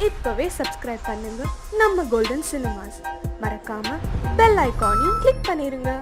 இப்பவே சப்ஸ்கிரைப் பண்ணுங்க நம்ம கோல்டன் சினிமாஸ். மறக்காம பெல் ஐகானையும் கிளிக் பண்ணிருங்க.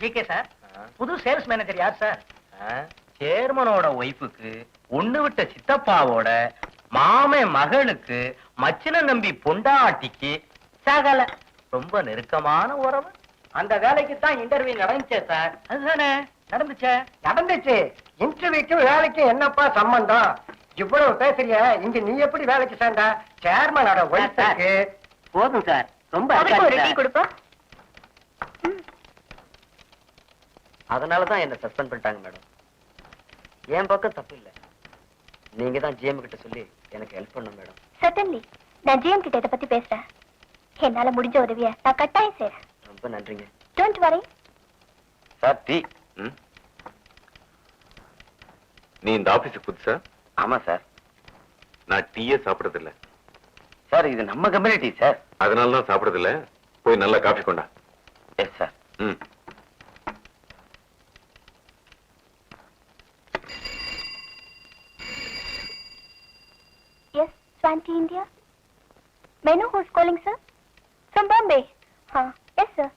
ஜிகே சார், புது சேல்ஸ் மேனேஜர் யார் சார்? சேர்மனோட ஒய்ஃபுக்கு ஒண்ணு விட்ட சித்தப்பாவோட மாமே மகளுக்கு மச்சின நம்பி பொண்டாட்டிக்கு சகல ரொம்ப நெருக்கமான உறவு. அந்த வேலைக்கு தான் இன்டர்வியூ நடந்துச்சே சார். அதுதானே நடந்துச்சே. நடந்துச்சு. இன்டர்வியூக்கும் வேலைக்கும் என்னப்பா சம்பந்தம்? இவ்வளவு பேசுறிய, இங்க நீ எப்படி வேலைக்கு சேர்ந்த? சேர்மனோட ஒய்ஃபுக்கு. போதும் சார், ரொம்ப கொடுப்பா. அதனாலதான் என்ன சஸ்பெண்ட் பண்ணிட்டாங்க மேடம். என் பக்கம் தப்பு இல்ல. நீங்க தான் ஜிஎம் கிட்ட சொல்லி எனக்கு ஹெல்ப் பண்ணணும் மேடம். சர்டன்லி, நான் ஜிஎம் கிட்ட இத பத்தி பேசுறேன். என்னால முடிஞ்ச உதவிய நான் கட்டாயம் செய்றேன். ரொம்ப நன்றிங்க. Don't worry. Sir tea. நீ இந்த ஆபீஸுக்கு புதுசா? ஆமா சார். நான் டீயே சாப்பிடுறது இல்ல சார். இது நம்ம கம்யூனிட்டி சார். அதனால தான் சாப்பிடுறது இல்ல. போய் நல்லா காஃபி கொண்டா. Yes sir. Yes, Swan. Tea India. May I know who's calling, sir? From Bombay. Huh? Yes, sir.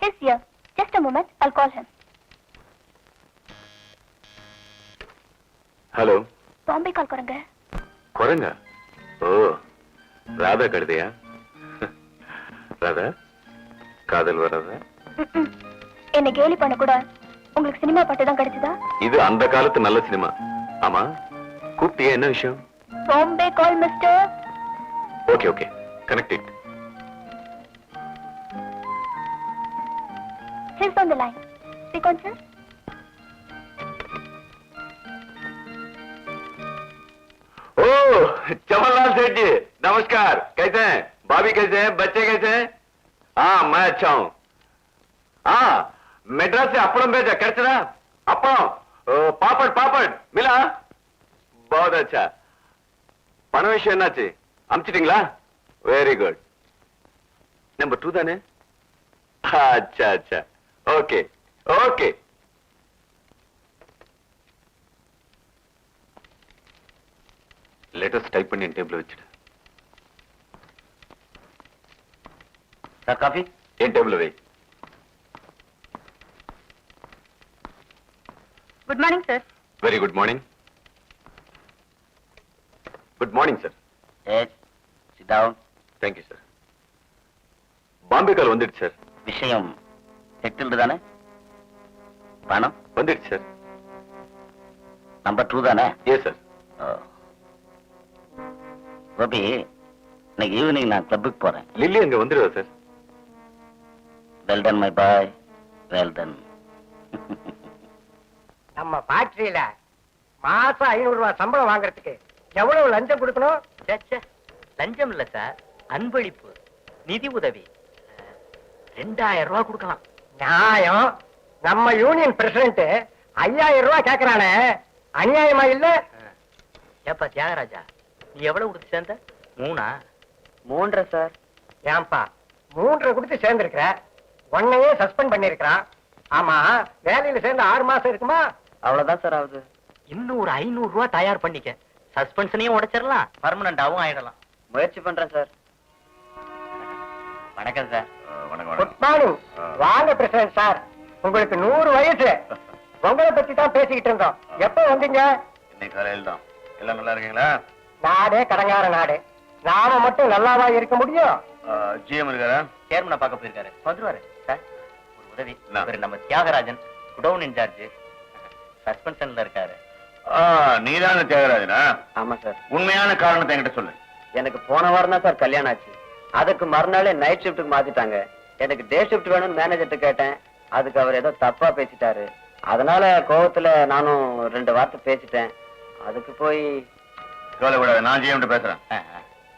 He's here. Just a moment. I'll call him. Hello Bombay call करंगे. குரங்க ஓ ராதா கழுதையா ராதா காதல் வராதா என்ன கேலி பண்ண கூட உங்களுக்கு சினிமா பாட்டு தான் கிடைச்சதா? இது அந்த காலத்து நல்ல சினிமா. ஆமா கூப்பிட்டியா, என்ன விஷயம்? Bombay call, mister. Okay okay connected. He's on the line. Speak on, sir. ओ चमनलाल सेठ जी नमस्कार, कैसे हैं? भाभी कैसे हैं? बच्चे कैसे हैं? हाँ मैं अच्छा हूँ. हाँ मेड्रास से अपड़म भेजा, कैसा अपड़म पापड़ पापड़ मिला? बहुत अच्छा. பண விஷயம் என்னாச்சு? அமிச்சிட்டீங்களா? Very good. நம்பர் 2 தானே? अच्छा अच्छा ओके ओके. लेटेस्ट टाइप பண்ணி டேபிள்ல வச்சிடு. சார் காஃபி என் டேபிள்ல வை. Good morning, sir. Very good morning. Good morning sir. Yes sit down. Thank you sir. Bombay call வந்துடுச்சு சார். விஷயம் செட்டில்டு தானே? பணம் வந்துடுச்சு சார். நம்பர் 2 தானே? Yes sir. கோபி, இன்னைக்கு ஈவினிங் நான் கிளப்புக்கு போறேன். லில்லி அங்க வந்துடுவா sir. Well done my boy, well done. நம்ம ஃபேக்டரியில மாசம் 500 ரூபாய் சம்பளம் வாங்குறதுக்கு எவ்வளவு லஞ்சம் கொடுக்கணும்? லஞ்சம் இல்ல சார், அன்பளிப்பு, நிதி உதவி 2000 ரூபாய் கொடுக்கலாம். நியாயம். நம்ம யூனியன் பிரசிடென்ட் 5000 ரூபாய் கேக்குறானே, அநியாயமா இல்ல? ஏப்பா தியாகராஜா, நீ எவ்வளவு கொடுத்து சேர்ந்த? 3 3 சார். ஏன்பா 3 கொடுத்து சேர்ந்திருக்கிற, உன்னையே சஸ்பெண்ட் பண்ணிருக்கிறான். ஆமா, வேலையில சேர்ந்து 6 மாசம் இருக்குமா? அவ்வளவுதான் சார் ஆகுது. இன்னும் ஒரு 500 ரூபாய் தயார் பண்ணிக்க. சஸ்பென்ஷனையும் உடைச்சிடலாம், பர்மனண்டாவும் ஆயிடலாம். முயற்சி பண்றேன் சார். வணக்கம் சார். Good morning. வாங்க பிரசிடென்ட் சார், உங்களுக்கு 100 வயசு. உங்களை பத்தி தான் பேசிக்கிட்டு இருந்தோம். எப்ப வந்தீங்க? இன்னைக்கு காலையில் தான். எல்லாம் நல்லா இருக்கீங்களா? நாடே கடங்கார நாடு, நாம மட்டும் நல்லாவா இருக்க முடியும்? ஜிஎம் இருக்காரா? சேர்மனை பார்க்க போயிருக்காரு, வந்துருவாரு. சார் ஒரு உதவி, என்ன? இவரு நம்ம தியாகராஜன், குடவுன் இன்சார்ஜ், சஸ்பென்ஷன்ல இருக்காரு. நீதான தியாகராஜனா? ஆமா சார். உண்மையான காரணத்தை என்கிட்ட சொல்லு. எனக்கு போன வாரம் தான் சார் கல்யாணம் ஆச்சு. அதுக்கு மறுநாளே நைட் ஷிஃப்ட்டுக்கு மாத்திட்டாங்க. எனக்கு டே ஷிஃப்ட் வேணும்னு மேனேஜர்ட்ட கேட்டேன். அதுக்கு அவர் ஏதோ தப்பா பேசிட்டாரு. அதனால கோவத்துல நானும் 2 வார்த்தை பேசிட்டேன். அதுக்கு போய் கவலைப்படாத, நான் ஜிஎம் பேசுறேன்.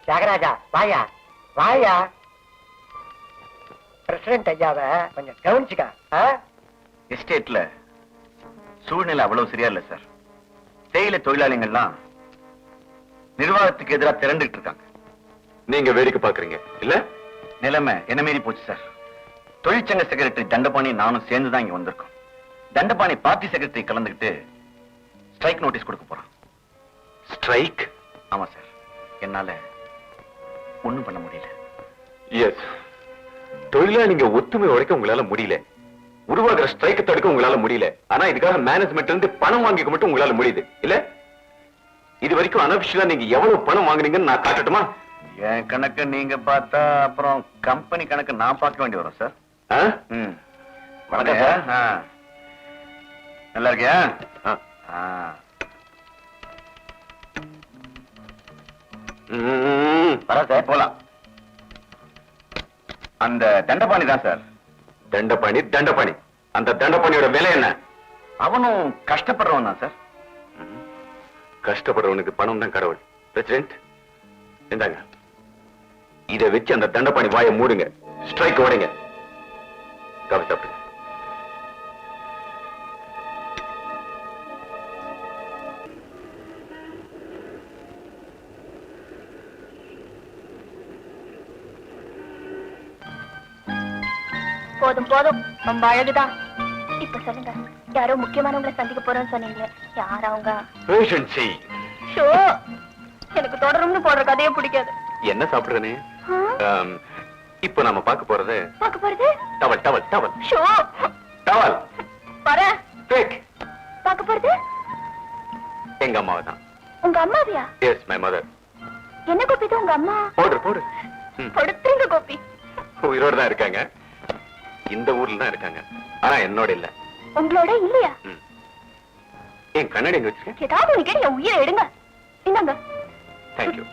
தியாகராஜா வாயா வாயா. பிரசிடென்ட் ஐயாவை கொஞ்சம் கவனிச்சுக்க. எஸ்டேட்ல சூழ்நிலை அவ்வளவு சரியா இல்ல சார். தேயிலை தொழிலாளிகள்லாம் நிர்வாகத்துக்கு எதிராக திரண்டுட்டு இருக்காங்க. நீங்க வேடிக்கை பாக்குறீங்க இல்ல? நிலைமை என்ன மீறி போச்சு சார். தொழிற்சங்க செக்ரட்டரி தண்டபாணி நானும் சேர்ந்துதான் இங்க வந்திருக்கோம். தண்டபாணி பார்ட்டி செக்ரட்டரி கலந்துகிட்டு ஸ்ட்ரைக் நோட்டீஸ் கொடுக்க போறான். ஸ்ட்ரைக்? ஆமா சார். என்னால ஒண்ணும் பண்ண முடியல. எஸ், தொழிலாளிங்க ஒத்துமை உடைக்க உங்களால முடியல, உருவாக்குற ஸ்ட்ரைக் தடுக்க உங்களால முடியல. ஆனா இதுக்காக மேனேஜ்மெண்ட் இருந்து பணம் வாங்கிக்க மட்டும் உங்களால முடியுது இல்ல? இது வரைக்கும் அனபிஷியலா நீங்க எவ்வளவு பணம் வாங்குனீங்கன்னு நான் காட்டட்டுமா? என் கணக்கு நீங்க பார்த்தா அப்புறம் கம்பெனி கணக்கு நான் பார்க்க வேண்டி வரும் சார். வணக்கம் சார். நல்லா இருக்கியா? வர சார், போலாம். அந்த தண்டபாணி தான் சார். தண்டபாணி தண்டபாணி அந்த தண்டபாணியோட விலை என்ன? அவனும் கஷ்டப்படுறவன் தான் சார். கஷ்டப்படுறவனுக்கு பணம் தான் கடவுள். பிரசிடென்ட் இந்தாங்க, இதை வச்சு அந்த தண்டபாணி வாயை மூடுங்க, ஸ்ட்ரைக் உடைங்க. காபி சாப்பிடுங்க. போதும் போதும், ரொம்ப அழகுதான். இப்ப சொல்லுங்க, யாரோ முக்கியமானவங்களை சந்திக்க போறோம்னு சொன்னீங்களே, யார் அவங்க? பேஷன்சி. ஷோ, எனக்கு தொடரும்னு போடுற கதையே பிடிக்காது. என்ன சாப்பிடுறனே? இப்போ நாம பார்க்க போறது பார்க்க போறது towel towel towel show towel வரேன். டேக். பார்க்க போறது எங்க அம்மாவை தான். உங்க அம்மாவியா? S, my mother. என்ன கோபி இது உங்க அம்மா? போடு போடு. படுத்துங்க கோபி. உயிரோட தான் இருக்காங்க. இந்த ஊர்ல தான் இருக்காங்க. ஆனா என்னோட இல்ல. உங்களோட இல்லையா? என் கண்ணாடி எங்க வச்சிருக்கேன். ஏதாவது ஒண்ணு கேட்டு என் உயிரை எடுங்க. இந்தாங்க. தேங்க்யூ.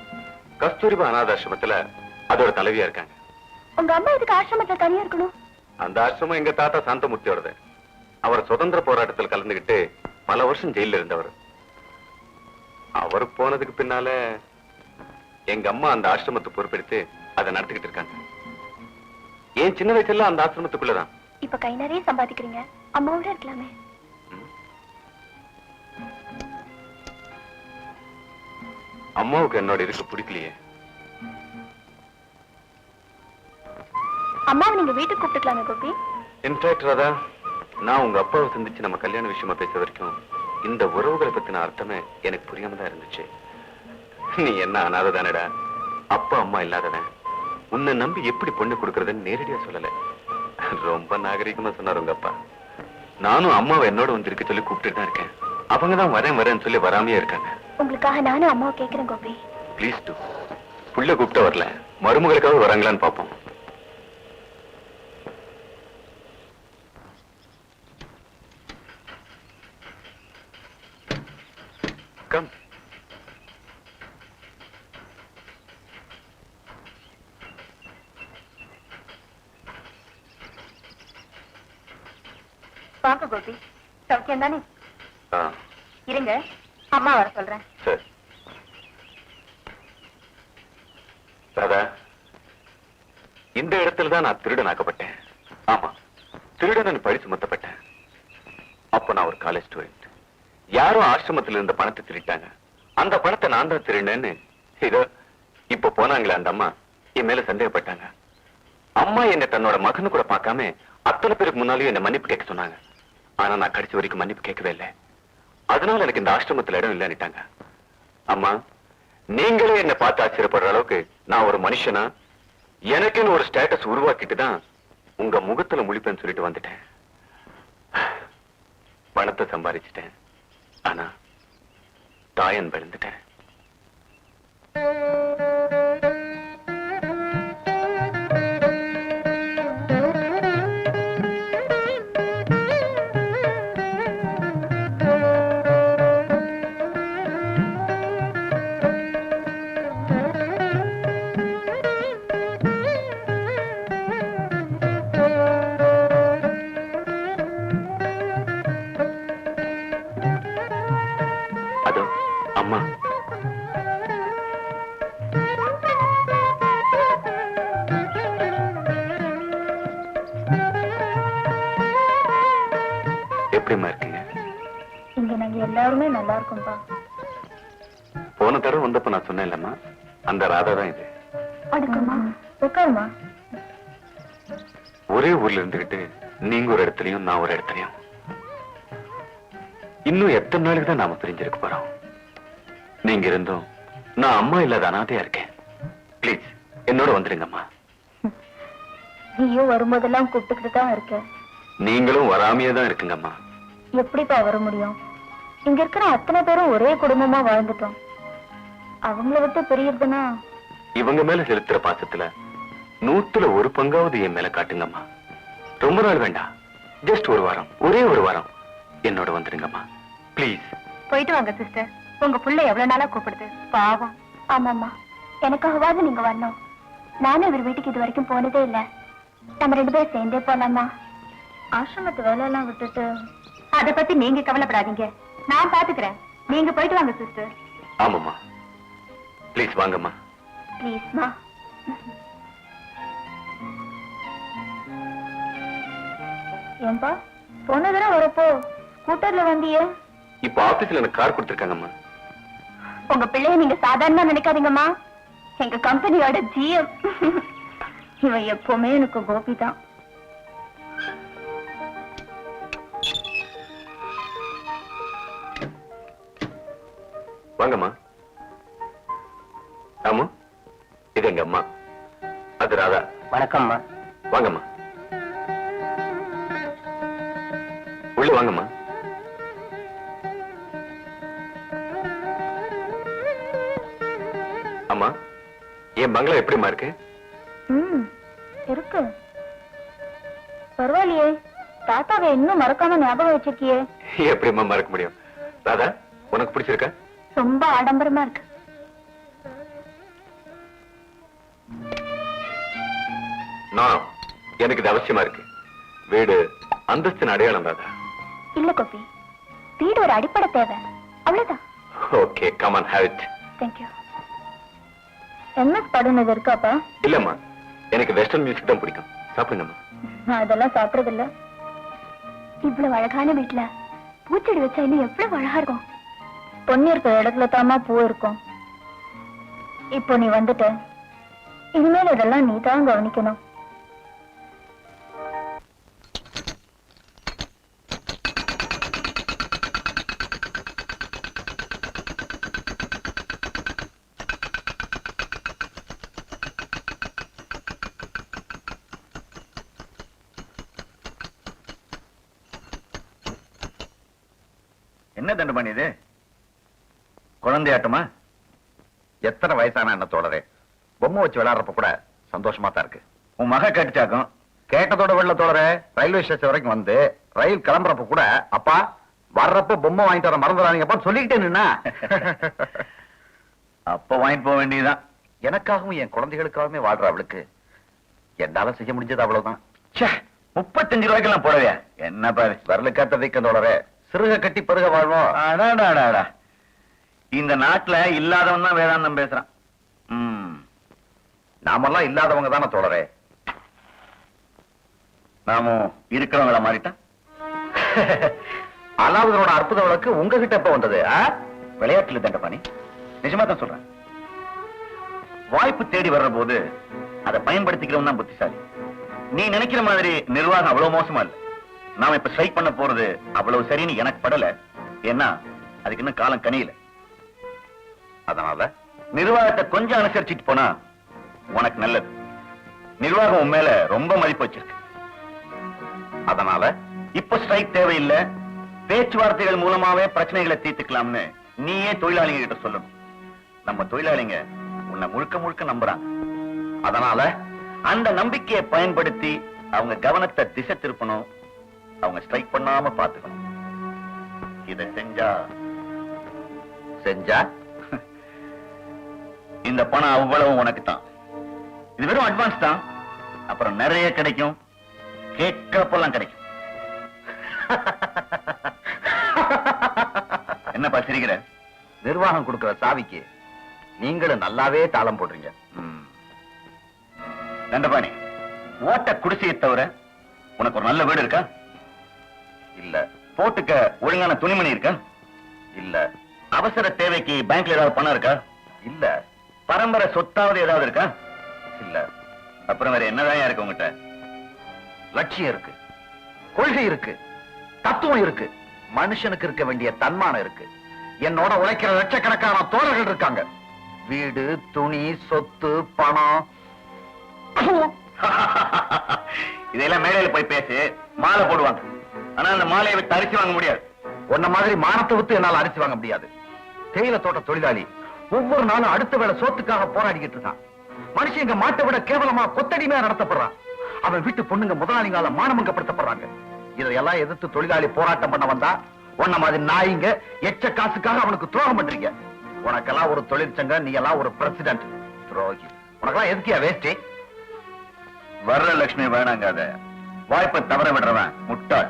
கஸ்தூரிபா அனாதாசிரமத்துல அதோட தலைவியா இருக்காங்க. உங்க அம்மா இதுக்கு ஆசிரமத்துல தனியா இருக்கணும்? அந்த ஆசிரமம் எங்க தாத்தா சாந்தமூர்த்தியோடது. அவர் சுதந்திர போராட்டத்தில் கலந்துகிட்டு பல வருஷம் ஜெயில இருந்தவர். அவர் போனதுக்கு பின்னால எங்க அம்மா அந்த ஆசிரமத்தை பொறுப்பெடுத்து அதை நடத்திக்கிட்டு இருக்காங்க. ஏன் சின்ன வயசுல அந்த ஆசிரமத்துக்குள்ளதான். இப்ப கை நிறைய சம்பாதிக்கிறீங்க, அம்மாவோட இருக்கலாமே. அம்மாவுக்கு என்னோட இருக்க பிடிக்கலையே. அம்மாவை நீங்க வீட்டுக்கு கூப்பிட்டுக்கலாமே கோபி. இன்ஃபேக்ட் ராதா, நான் உங்க அப்பாவை சந்திச்சு நம்ம கல்யாண விஷயமா பேச வரைக்கும் இந்த உறவுகளை பத்தின அர்த்தமே எனக்கு புரியாம தான் இருந்துச்சு. நீ என்ன அனாதை தானடா, அப்பா அம்மா இல்லாதவன், உன்னை நம்பி எப்படி பொண்ணு கொடுக்கறதுன்னு நேரடியா சொல்லல. ரொம்ப நாகரிகமா சொன்னார் உங்க அப்பா. நானும் அம்மாவை என்னோட வந்திருக்க சொல்லி கூப்பிட்டு தான் இருக்கேன். அவங்கதான் வரேன் வரேன்னு சொல்லி வராமையே இருக்காங்க. உங்களுக்காக நானும் அம்மாவை கேட்கிறேன் கோபி. Please do. புள்ள கூப்பிட்ட வரல, மருமகளுக்காக வராங்களான்னு பாப்போம். Come. பாக்க கோபி, சௌக்கியம் தானே? இருங்க, அம்மா வர சொல்றேன். சரி. ராதா, இந்த இடத்துல தான் நான் திருடனாக்கப்பட்டேன். ஆமா, திருடன் பழி சுமத்தப்பட்டேன். அப்ப நான் ஒரு காலேஜ் ஸ்டூடெண்ட். யாரோ ஆசிரமத்தில் இருந்த பணத்தை திருட்டாங்க. அந்த பணத்தை நான் தான் திருடேன்னு இதோ இப்ப போனாங்களே அந்த அம்மா என் மேல சந்தேகப்பட்டாங்க. அம்மா என்ன தன்னோட மகனு கூட பார்க்காம அத்தனை பேருக்கு முன்னாலேயும் என்ன மன்னிப்பு கேட்க சொன்னாங்க. ஆனா நான் கடைசி வரைக்கும் மன்னிப்பு கேட்கவே இல்லை. அதனால எனக்கு இந்த ஆசிரமத்துல இடம் இல்லைன்னுட்டாங்க. அம்மா, நீங்களே என்ன பார்த்து ஆச்சரியப்படுற அளவுக்கு நான் ஒரு மனுஷனா எனக்குன்னு ஒரு ஸ்டேட்டஸ் உருவாக்கிட்டு தான் உங்க முகத்துல முழிப்பேன்னு சொல்லிட்டு வந்துட்டேன். பணத்தை சம்பாதிச்சிட்டேன், ஆனா தாயன் விழுந்துட்டேன். அதோ அம்மா. எப்படிமா இருக்கீங்க? இங்க நாங்க எல்லாருமே நல்லா இருக்கோம்பா. போன தடவை வந்தப்ப நான் சொன்னேன் இல்லம்மா, அந்த ராதா தான் இது. அடுக்கம்மா, உட்காருமா. ஒரே ஊர்ல இருந்துகிட்டு நீங்க ஒரு இடத்துலயும் நான் ஒரு இடத்துலயும். இன்னும் எத்தனை நாளுக்கு தான் நாம பிரிஞ்சிருக்க போறோம். நீங்க இருந்தும் நான் அம்மா இல்லாத அனாதையா இருக்கேன். பிளீஸ் என்னோட வந்துருங்கம்மா. நீயும் வரும்போதெல்லாம் கூப்பிட்டுக்கிட்டு தான் இருக்க. நீங்களும் வராமையே தான் இருக்குங்கம்மா. எப்படிப்பா வர முடியும்? இங்க இருக்கிற அத்தனை பேரும் ஒரே குடும்பமா வாழ்ந்துட்டோம். அவங்கள விட்டு பிரியறதுன்னா இவங்க மேல செலுத்துற பாசத்துல 100ல 1 பங்காவது என் மேல காட்டுங்கம்மா. ரொம்ப நாள் வேண்டாம், ஜஸ்ட் ஒரு வாரம், ஒரே ஒரு வாரம் என்னோட வந்துருங்கம்மா பிளீஸ். போயிட்டு வாங்க சிஸ்டர். உங்க புள்ள எவ்வளவு நாளா கூப்பிடுது, பாவம். ஆமாம்மா, எனக்காகவாது நீங்க வரணும். நானும் இவர் வீட்டுக்கு இது வரைக்கும் போனதே இல்ல. நம்ம 2 பேரும் சேர்ந்தே போலாமா? ஆசிரமத்து வேலையெல்லாம் விட்டுட்டு. அதை பத்தி நீங்க கவலைப்படாதீங்க, நான் பாத்துக்கிறேன். நீங்க போயிட்டு வாங்க சிஸ்டர். ஆமாம்மா, பிளீஸ் வாங்கம்மா. ப்ளீஸ்மா. ஏன்பா, போன தடவை வரப்போ ஸ்கூட்டர்ல வந்தியே? இப்ப ஆபீஸ்ல எனக்கு கார் கொடுத்திருக்காங்கம்மா. உங்க பிள்ளைய நீங்க சாதாரணமா நினைக்காதீங்கம்மா. எங்க கம்பெனியோட ஜிஎம். இவன் எப்பவுமே எனக்கு கோபி தான். வாங்கம்மா. இது எங்க அம்மா, அது ராதா. வணக்கம்மா. வாங்கம்மா, உள்ள வாங்கம்மா. அம்மா, என் பங்களா எப்படிமா இருக்கு? இருக்கு. பரவாயில்லையே, தாத்தாவை இன்னும் மறக்காம ஞாபகம் வச்சிருக்கியே. எப்படிமா மறக்க முடியும்? ராதா, உனக்கு பிடிச்சிருக்க? ரொம்ப ஆடம்பரமா இருக்கு. நான் எனக்கு இது அவசியமா இருக்கு. வீடு அந்தஸ்தின் அடையாளம் ராதா. இல்ல கோபி, வீடு ஒரு அடிப்படை தேவை, அவ்வளவுதான். Okay, come on, have it. Thank you. MS படம் இருக்காப்பா? இல்லம்மா, எனக்கு வெஸ்டர்ன் மியூசிக் தான் பிடிக்கும். சாப்பிடுங்கம்மா. நான் அதெல்லாம் சாப்பிடுறது இல்ல. இவ்வளவு அழகான வீட்டுல பூச்செடி வச்சா இன்னும் எவ்வளவு அழகா இருக்கும். பொண்ணு இருக்கிற இடத்துல தாமா பூ இருக்கும். இப்போ நீ வந்துட்ட, இனிமேல் இதெல்லாம் நீ தான் கவனிக்கணும். என்ன தண்டபாணி இது? குழந்தையாட்டமா? எத்தனை வயசான என்ன தோழரே, பொம்மை வச்சு விளையாடுறப்ப கூட சந்தோஷமா தான் இருக்கு. உன் மக கேட்டுச்சாக்கும். கேட்டதோட வெள்ள தோழரே, ரயில்வே ஸ்டேஷன் வரைக்கும் வந்து ரயில் கிளம்புறப்ப கூட, அப்பா வர்றப்ப பொம்மை வாங்கிட்டு வர மறந்துடாதீங்கப்பா சொல்லிக்கிட்டே நின்னா. அப்ப வாங்கிட்டு போக வேண்டியதுதான். எனக்காகவும் என் குழந்தைகளுக்காகவுமே வாழ்ற அவளுக்கு என்னால செய்ய முடிஞ்சது அவ்வளவுதான். 35 ரூபாய்க்கெல்லாம் போடவே என்ன பாரு, வரலுக்காத்த வைக்க தோழரே, சிறுக கட்டி பெருக வாழ்வோம். இந்த நாட்டுல இல்லாதவன் தான் வேதாந்தம் பேசுறான். நாமெல்லாம் இல்லாதவங்க தானே தோழரே. நாமும் இருக்கிறவங்கள மாறிட்டா. அலாவுதனோட அற்புத வழக்கு உங்ககிட்ட எப்ப வந்தது? விளையாட்டுல தண்டபாணி, நிஜமா தான் சொல்றேன். வாய்ப்பு தேடி வர்ற போது அதை பயன்படுத்திக்கிறவன் தான் புத்திசாலி. நீ நினைக்கிற மாதிரி நிர்வாகம் அவ்வளவு மோசமா இல்ல. நாம இப்ப ஸ்ட்ரைக் பண்ண போறது அவ்வளவு சரின்னு எனக்கு படல. ஏன்னா அதுக்கு இன்னும் காலம் கனியல. அதனால நிர்வாகத்தை கொஞ்சம் அனுசரிச்சுட்டு போனா உனக்கு நல்லது. நிர்வாகம் உன் மேல ரொம்ப மதிப்பு வச்சிருக்கு. அதனால இப்ப ஸ்ட்ரைக் தேவையில்லை, பேச்சுவார்த்தைகள் மூலமாவே பிரச்சனைகளை தீர்த்துக்கலாம்னு நீயே தொழிலாளிங்க கிட்ட சொல்லணும். நம்ம தொழிலாளிங்க உன்னை முழுக்க முழுக்க நம்புறாங்க. அதனால அந்த நம்பிக்கையை பயன்படுத்தி அவங்க கவனத்தை திசை திருப்பணும். அவங்க ஸ்ட்ரைக் பண்ணாம பாத்துக்கணும். இதை செஞ்சா இந்த பணம் அவ்வளவு உனக்கு தான். இது வெறும் அட்வான்ஸ் தான். அப்புறம் நிறைய கிடைக்கும், கேட்கிறப்பெல்லாம் கிடைக்கும். என்னப்பா சிரிக்கிற? நிர்வாகம் கொடுக்கிற சாவிக்கு நீங்களும் நல்லாவே தாளம் போடுறீங்க. தண்டபாணி, ஓட்ட குடிசையை தவிர உனக்கு ஒரு நல்ல வீடு இருக்கா? இல்ல. போட்டுக்க ஒழுங்கான துணிமணி இருக்கா? இல்ல. அவசர தேவைக்கு பேங்க்ல ஏதாவது பணம் இருக்கா? இல்ல. பரம்பரை சொத்தாவது ஏதாவது இருக்கா? இல்ல. அப்புறம் வேற என்னதான் இருக்கு உங்ககிட்ட? லட்சியம் இருக்கு, கொள்கை இருக்கு, தத்துவம் இருக்கு, மனுஷனுக்கு இருக்க வேண்டிய தன்மானம் இருக்கு. என்னோட உழைக்கிற லட்சக்கணக்கான தோழர்கள் இருக்காங்க. வீடு, துணி, சொத்து, பணம். இதெல்லாம் மேடையில போய் பேசி மாலை போடுவாங்க. ஆனா அந்த மாலையை விட்டு அரிசி வாங்க முடியாது. உன்ன மாதிரி மானத்தை விட்டு என்னால அரிசி வாங்க முடியாது. தேயிலை தோட்ட தொழிலாளி ஒவ்வொரு நாளும் அடுத்த வேளை சோத்துக்காக போராடிக்கிட்டு இருக்கான். மனுஷன் இங்க மாட்டை விட கேவலமா கொத்தடிமையா நடத்தப்படுறான். அவன் வீட்டு பொண்ணுங்க முதலாளிங்கால மானமங்கப்படுத்தப்படுறாங்க. இதையெல்லாம் எதிர்த்து தொழிலாளி போராட்டம் பண்ண வந்தா உன்ன மாதிரி நாயிங்க எச்ச காசுக்காக அவனுக்கு துரோகம் பண்றீங்க. உனக்கெல்லாம் ஒரு தொழிற்சங்க, நீ எல்லாம் ஒரு பிரசிடென்ட். துரோகி. உனக்கெல்லாம் எதுக்கியா வேஸ்டி? வரலட்சுமி வேணாங்காத. வாய்ப்பை தவற விடுறவன் முட்டாள்.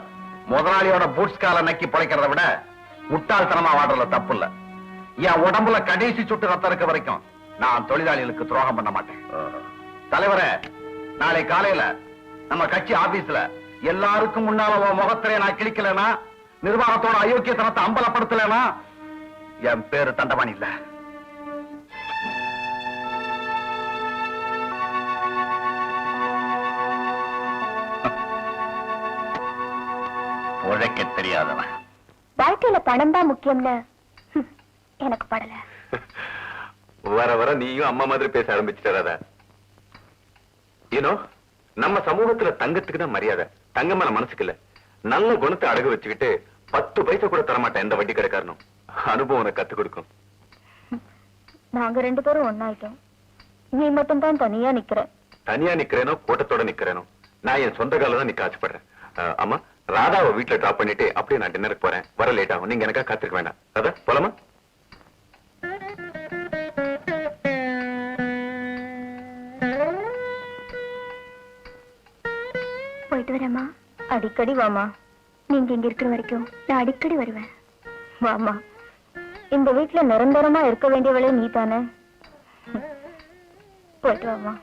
முதலாளியோட பூட்ஸ் கால நக்கி பிழைக்கிறத விட முட்டாள்தனமா வாடுறதுல தப்பு இல்ல. என் உடம்புல கடைசி சுட்டு ரத்தம் இருக்க வரைக்கும் நான் தொழிலாளிகளுக்கு துரோகம் பண்ண மாட்டேன். தலைவரே, நாளை காலையில நம்ம கட்சி ஆபீஸ்ல எல்லாருக்கும் முன்னால முகத்திலே நான் கிழிக்கலனா, நிர்வாகத்தோட அயோக்கியத்தனத்தை அம்பலப்படுத்தலனா என் பேரு தண்டபாணி இல்ல. உழைக்க தெரியாதவன். வாழ்க்கையில பணம் தான் முக்கியம்னு எனக்கு படல. வர வர நீயும் அம்மா மாதிரி பேச ஆரம்பிச்சுட்ட ராதா. நம்ம சமூகத்துல தங்கத்துக்கு தான் மரியாதை, தங்கமான மனசுக்கு இல்ல. நல்ல குணத்தை அடகு வச்சுக்கிட்டு 10 பைசா கூட தரமாட்டேன் எந்த வட்டி கிடைக்காரணும். அனுபவம் உனக்கு கத்து கொடுக்கும். நாங்க 2 பேரும் ஒன்னாயிட்டோம். நீ மட்டும் தான் தனியா நிக்கிற. தனியா நிக்கிறேனோ கூட்டத்தோட நிக்கிறேனோ, நான் என் சொந்த கால தான் நிக்க ஆசைப்படுறேன். அம்மா, ராதாவை வீட்டுல டிராப் பண்ணிட்டு அப்படியே நான் டின்னருக்கு போறேன். வர லேட் ஆகும். நீங்க எனக்கா காத்திருக்க வேண்டாம். ராதா, போலாமா? போயிட்டு வரேம்மா. அடிக்கடி வாமா. நீங்க இங்க இருக்கிற வரைக்கும் நான் அடிக்கடி வருவேன். வாமா. இந்த வீட்டுல நிரந்தரமா இருக்க வேண்டியவளே நீ தானே. போயிட்டு வாமா.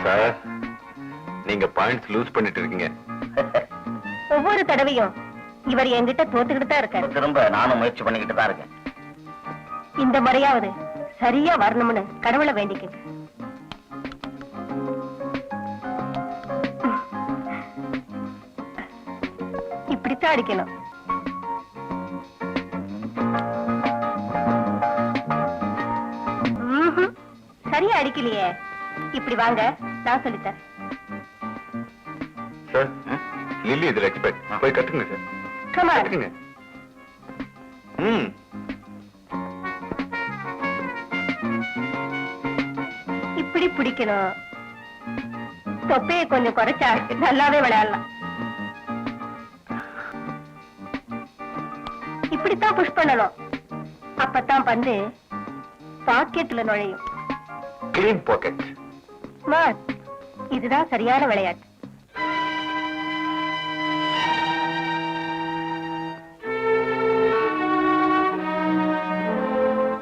சார், நீங்க பாயிண்ட்ஸ் லூஸ் பண்ணிட்டு இருக்கீங்க. ஒவ்வொரு தடவையும் இவர் என்கிட்ட தோத்துக்கிட்டு தான் இருக்காரு. திரும்ப நானும் முயற்சி பண்ணிக்கிட்டு தான் இருக்கேன். இந்த முறையாவது சரியா வரணும்னு கடவுளை வேண்டிக்க. இப்படித்தான் அடிக்கணும். சரியா அடிக்கலையே. இப்படி வாங்க, நான் சொல்லித்தரேன். சார், லில்லி இதுல எக்ஸ்பெக்ட். போய் கத்துக்குங்க சார். Come on. கத்துக்குங்க. இப்படி பிடிக்கணும். தொப்பையை கொஞ்சம் குறைச்சா நல்லாவே விளையாடலாம். இப்படித்தான் புஷ் பண்ணணும். அப்பதான் பந்து பாக்கெட்ல நுழையும். Clean pocket. ஸ்மார்ட். இதுதான் சரியான விளையாட்டு.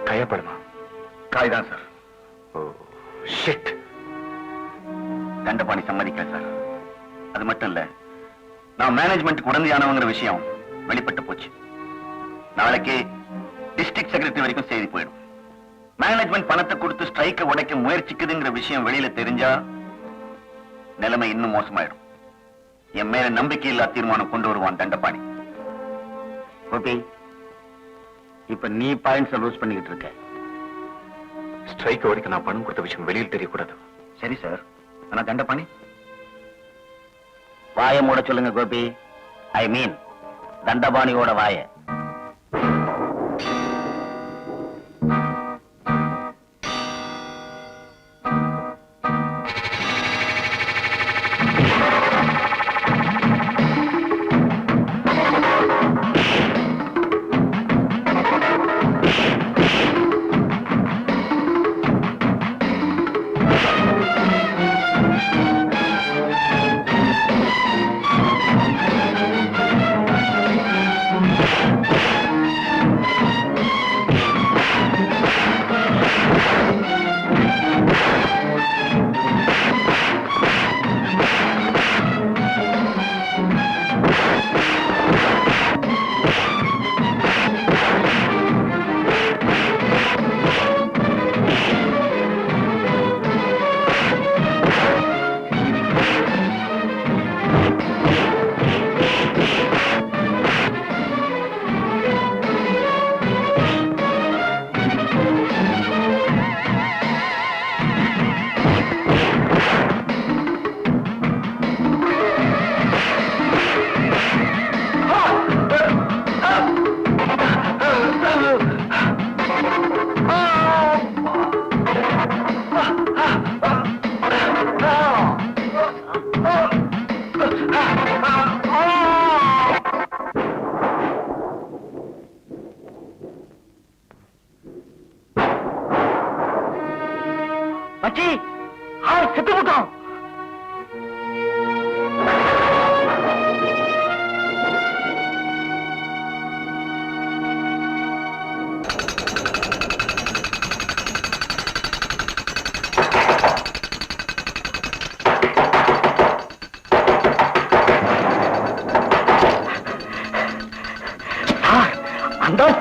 காயப்படுமா? காய்தான் சார். Oh shit. தண்டபாணி சம்மதிக்கல சார். அது மட்டும் இல்ல, நான் மேனேஜ்மெண்ட்டுக்கு உடந்தையானவங்கிற விஷயம் வெளிப்பட்டு போச்சு. நாளைக்கு டிஸ்ட்ரிக்ட் செக்ரட்டரி வரைக்கும் செய்தி போயிடும். மேனேஜ்மெண்ட் பணத்தை கொடுத்து ஸ்ட்ரைக்கை உடைக்க முயற்சிக்குதுங்கிற விஷயம் வெளியில தெரிஞ்சா நிலைமை இன்னும் மோசமாயிடும். என் மேல நம்பிக்கை இல்லா தீர்மானம் கொண்டு வருவான் தண்டபாணி. ஓகே, இப்ப நீ பாயிண்ட்ஸ் லூஸ் பண்ணிக்கிட்டு இருக்க. ஸ்ட்ரைக் உடைக்க நான் பணம் கொடுத்த விஷயம் வெளியில் தெரியக்கூடாது. சரி சார். ஆனா தண்டபாணி, வாய மூட சொல்லுங்க கோபி. ஐ மீன் தண்டபாணியோட வாய. மச்சி, செத்து போட்டோம்.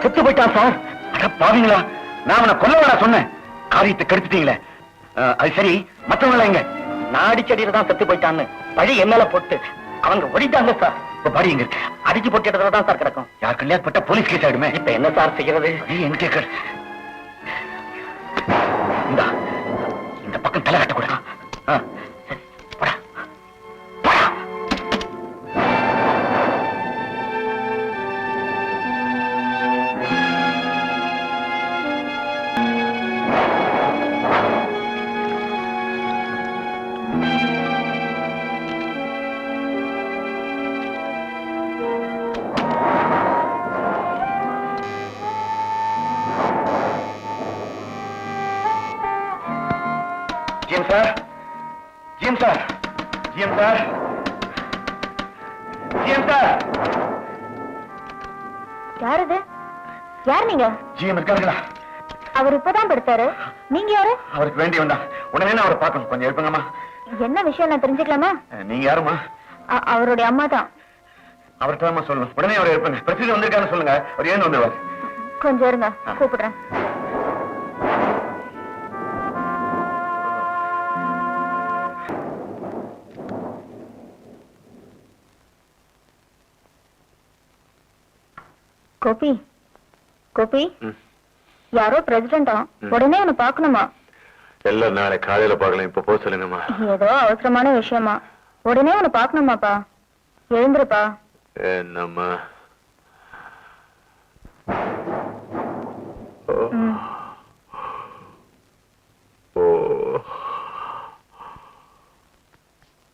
செத்து போயிட்டான் சார். அட பாவீங்களா, நான் அவனை கொல்லவடா சொன்னேன். காரியத்தை கெடுத்துட்டீங்களே. அது சரி, மற்றவங்கள எங்க? நான் அடிச்சடியில தான் செத்து போயிட்டான்னு பழி என்னால போட்டு அவங்க ஓடிட்டாங்க சார். இப்ப பாடி எங்க இருக்கு? அடிச்சு போட்டு இடத்துல தான் சார் கிடக்கும். யார் கல்யாணம் பட்டா போலீஸ் கேஸ் ஆயிடுமே. இப்ப என்ன சார் செய்யறது? என்ன கேட்க? இந்த பக்கம் தலை கட்ட கூட. போடா போடா. GM sir, GM sir, GM sir, GM sir. யார் இது? யார் நீங்க? ஜிஎம் இருக்காருங்களா? அவர் இப்பதான் படுத்தாரு. நீங்க யாரு? அவருக்கு வேண்டி வந்தா உடனே நான் அவரை பார்க்கணும். கொஞ்சம் எழுப்புங்கம்மா. என்ன விஷயம் நான் தெரிஞ்சுக்கலாமா? நீங்க யாருமா? அவருடைய அம்மா தான். அவர்கிட்ட சொல்லணும். உடனே அவரை எழுப்புங்க. பிரசிடண்ட் வந்திருக்காருன்னு சொல்லுங்க. அவர் ஏன் வந்துருவார்? கொஞ்சம் இருங்க, கூப்பிடுறேன். கோபி, கோபி, யாரோ பிரசிடண்டா, உடனே உன்னை பாக்கணுமா? எல்லாம் நாளை காலையில பார்க்கலாம். இப்ப போக சொல்லுங்கம்மா. ஏதோ அவசரமான விஷயமா, உடனே உன்னை பாக்கணுமாப்பா. எழுந்துருப்பா. என்னம்மா?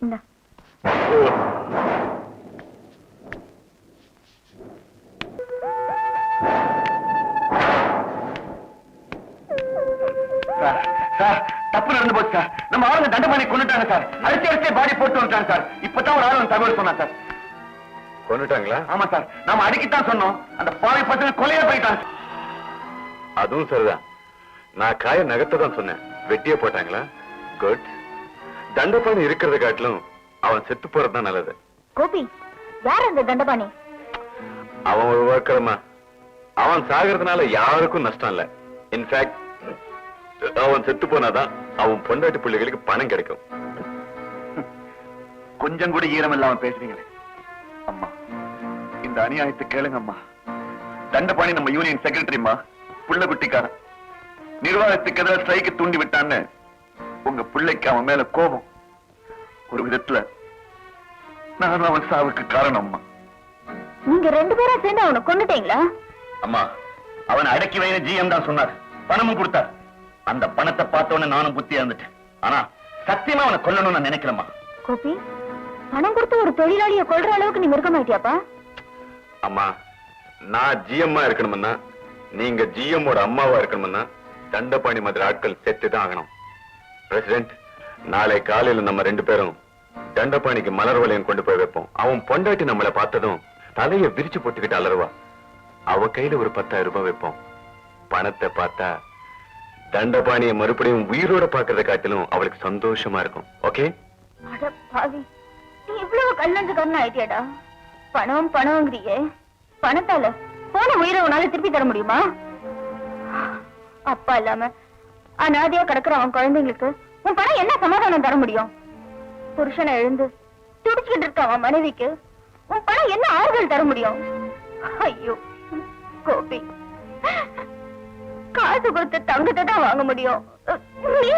இந்தா. சார், தப்பு நடந்து போச்சு சார். நம்ம ஆளுங்க தண்டபாணி கொண்டுட்டாங்க சார். அடிச்சு பாடி போட்டு வந்துட்டாங்க சார். இப்பதான் ஒரு ஆளு தகவல் சொன்னா சார். கொண்டுட்டாங்களா? ஆமா சார். நாம அடிக்கத்தான் சொன்னோம். அந்த பாவை பசங்க கொலையா போயிட்டாங்க. அதுவும் சரிதான். நான் காய நகத்தை தான் சொன்னேன். வெட்டியே போட்டாங்களா? குட். தண்டபாணி இருக்கிறத காட்டிலும் அவன் செத்து போறதுதான் நல்லது. கோபி, யார் அந்த தண்டபாணி? அவன் ஒரு வாக்கிறமா. அவன் சாகிறதுனால யாருக்கும் நஷ்டம் இல்ல. இன்ஃபேக்ட் அவன் செத்து போனாதான் அவன் பொண்டாட்டி பிள்ளைகளுக்கு பணம் கிடைக்கும். கொஞ்சம் கூட ஈரம் இல்லாம பேசுறீங்களே அம்மா. இந்த அநியாயத்தை கேளுங்க அம்மா. தண்டபாணி நம்ம யூனியன் செக்ரட்டரிமா, புள்ள குட்டிக்காரன். நிர்வாகத்துக்கு எதிராக ஸ்ட்ரைக்கு தூண்டி விட்டான்னு உங்க பிள்ளைக்கு அவன் மேல கோபம். ஒரு விதத்துல நான் அவன் சாவுக்கு காரணம் அம்மா. நீங்க 2 பேரும் சேர்ந்து அவனை கொண்டுட்டீங்களா? அம்மா, அவனை அடக்கி வைன ஜிஎம் தான் சொன்னார். பணமும் கொடுத்தார். அந்த பணத்தை பார்த்தவன நானும் புத்தி இருந்துட்டேன். ஆனா சத்தியமா அவனை கொல்லணும்னு நான் நினைக்கலமா. கோபி, பணம் கொடுத்து ஒரு தொழிலாளியை கொல்ற அளவுக்கு நீ இருக்க மாட்டியாப்பா? அம்மா, நான் ஜிஎம்மா இருக்கணும்னா, நீங்க ஜிஎம்மோட அம்மாவா இருக்கணும்னா தண்டபாணி மாதிரி ஆட்கள் செத்துதான் ஆகணும். பிரசிடென்ட், நாளை காலையில நம்ம 2 பேரும் தண்டபாணிக்கு மலர் வளையம் கொண்டு போய் வைப்போம். அவன் பொண்டாட்டி நம்மளை பார்த்ததும் தலையை விரிச்சு போட்டுக்கிட்டு அலறுவா. அவ கையில ஒரு 10,000 ரூபாய் வைப்போம். பணத்தை பார்த்தா தண்டபாணியை மறுபடியும் உயிரோட பாக்குறத காட்டிலும் அவளுக்கு சந்தோஷமா இருக்கும். ஓகே? அட பாவி, நீ இவ்வளவு கல்லஞ்சக்காரன் ஆயிட்டியாடா. பணம் பணம்ங்கிறியே, பணத்தால போன உயிரை உன்னால திருப்பி தர முடியுமா? அப்பா இல்லாம அநாதையா கிடக்குற அவன் குழந்தைங்களுக்கு உன் பணம் என்ன சமாதானம் தர முடியும்? புருஷனை எழுந்து துடிச்சுக்கிட்டு இருக்க அவன் மனைவிக்கு உன் பணம் என்ன ஆறுதல் தர முடியும்? ஐயோ கோபி, காசு கொடுத்து தங்கத்தை தான் வாங்க முடியும். நீ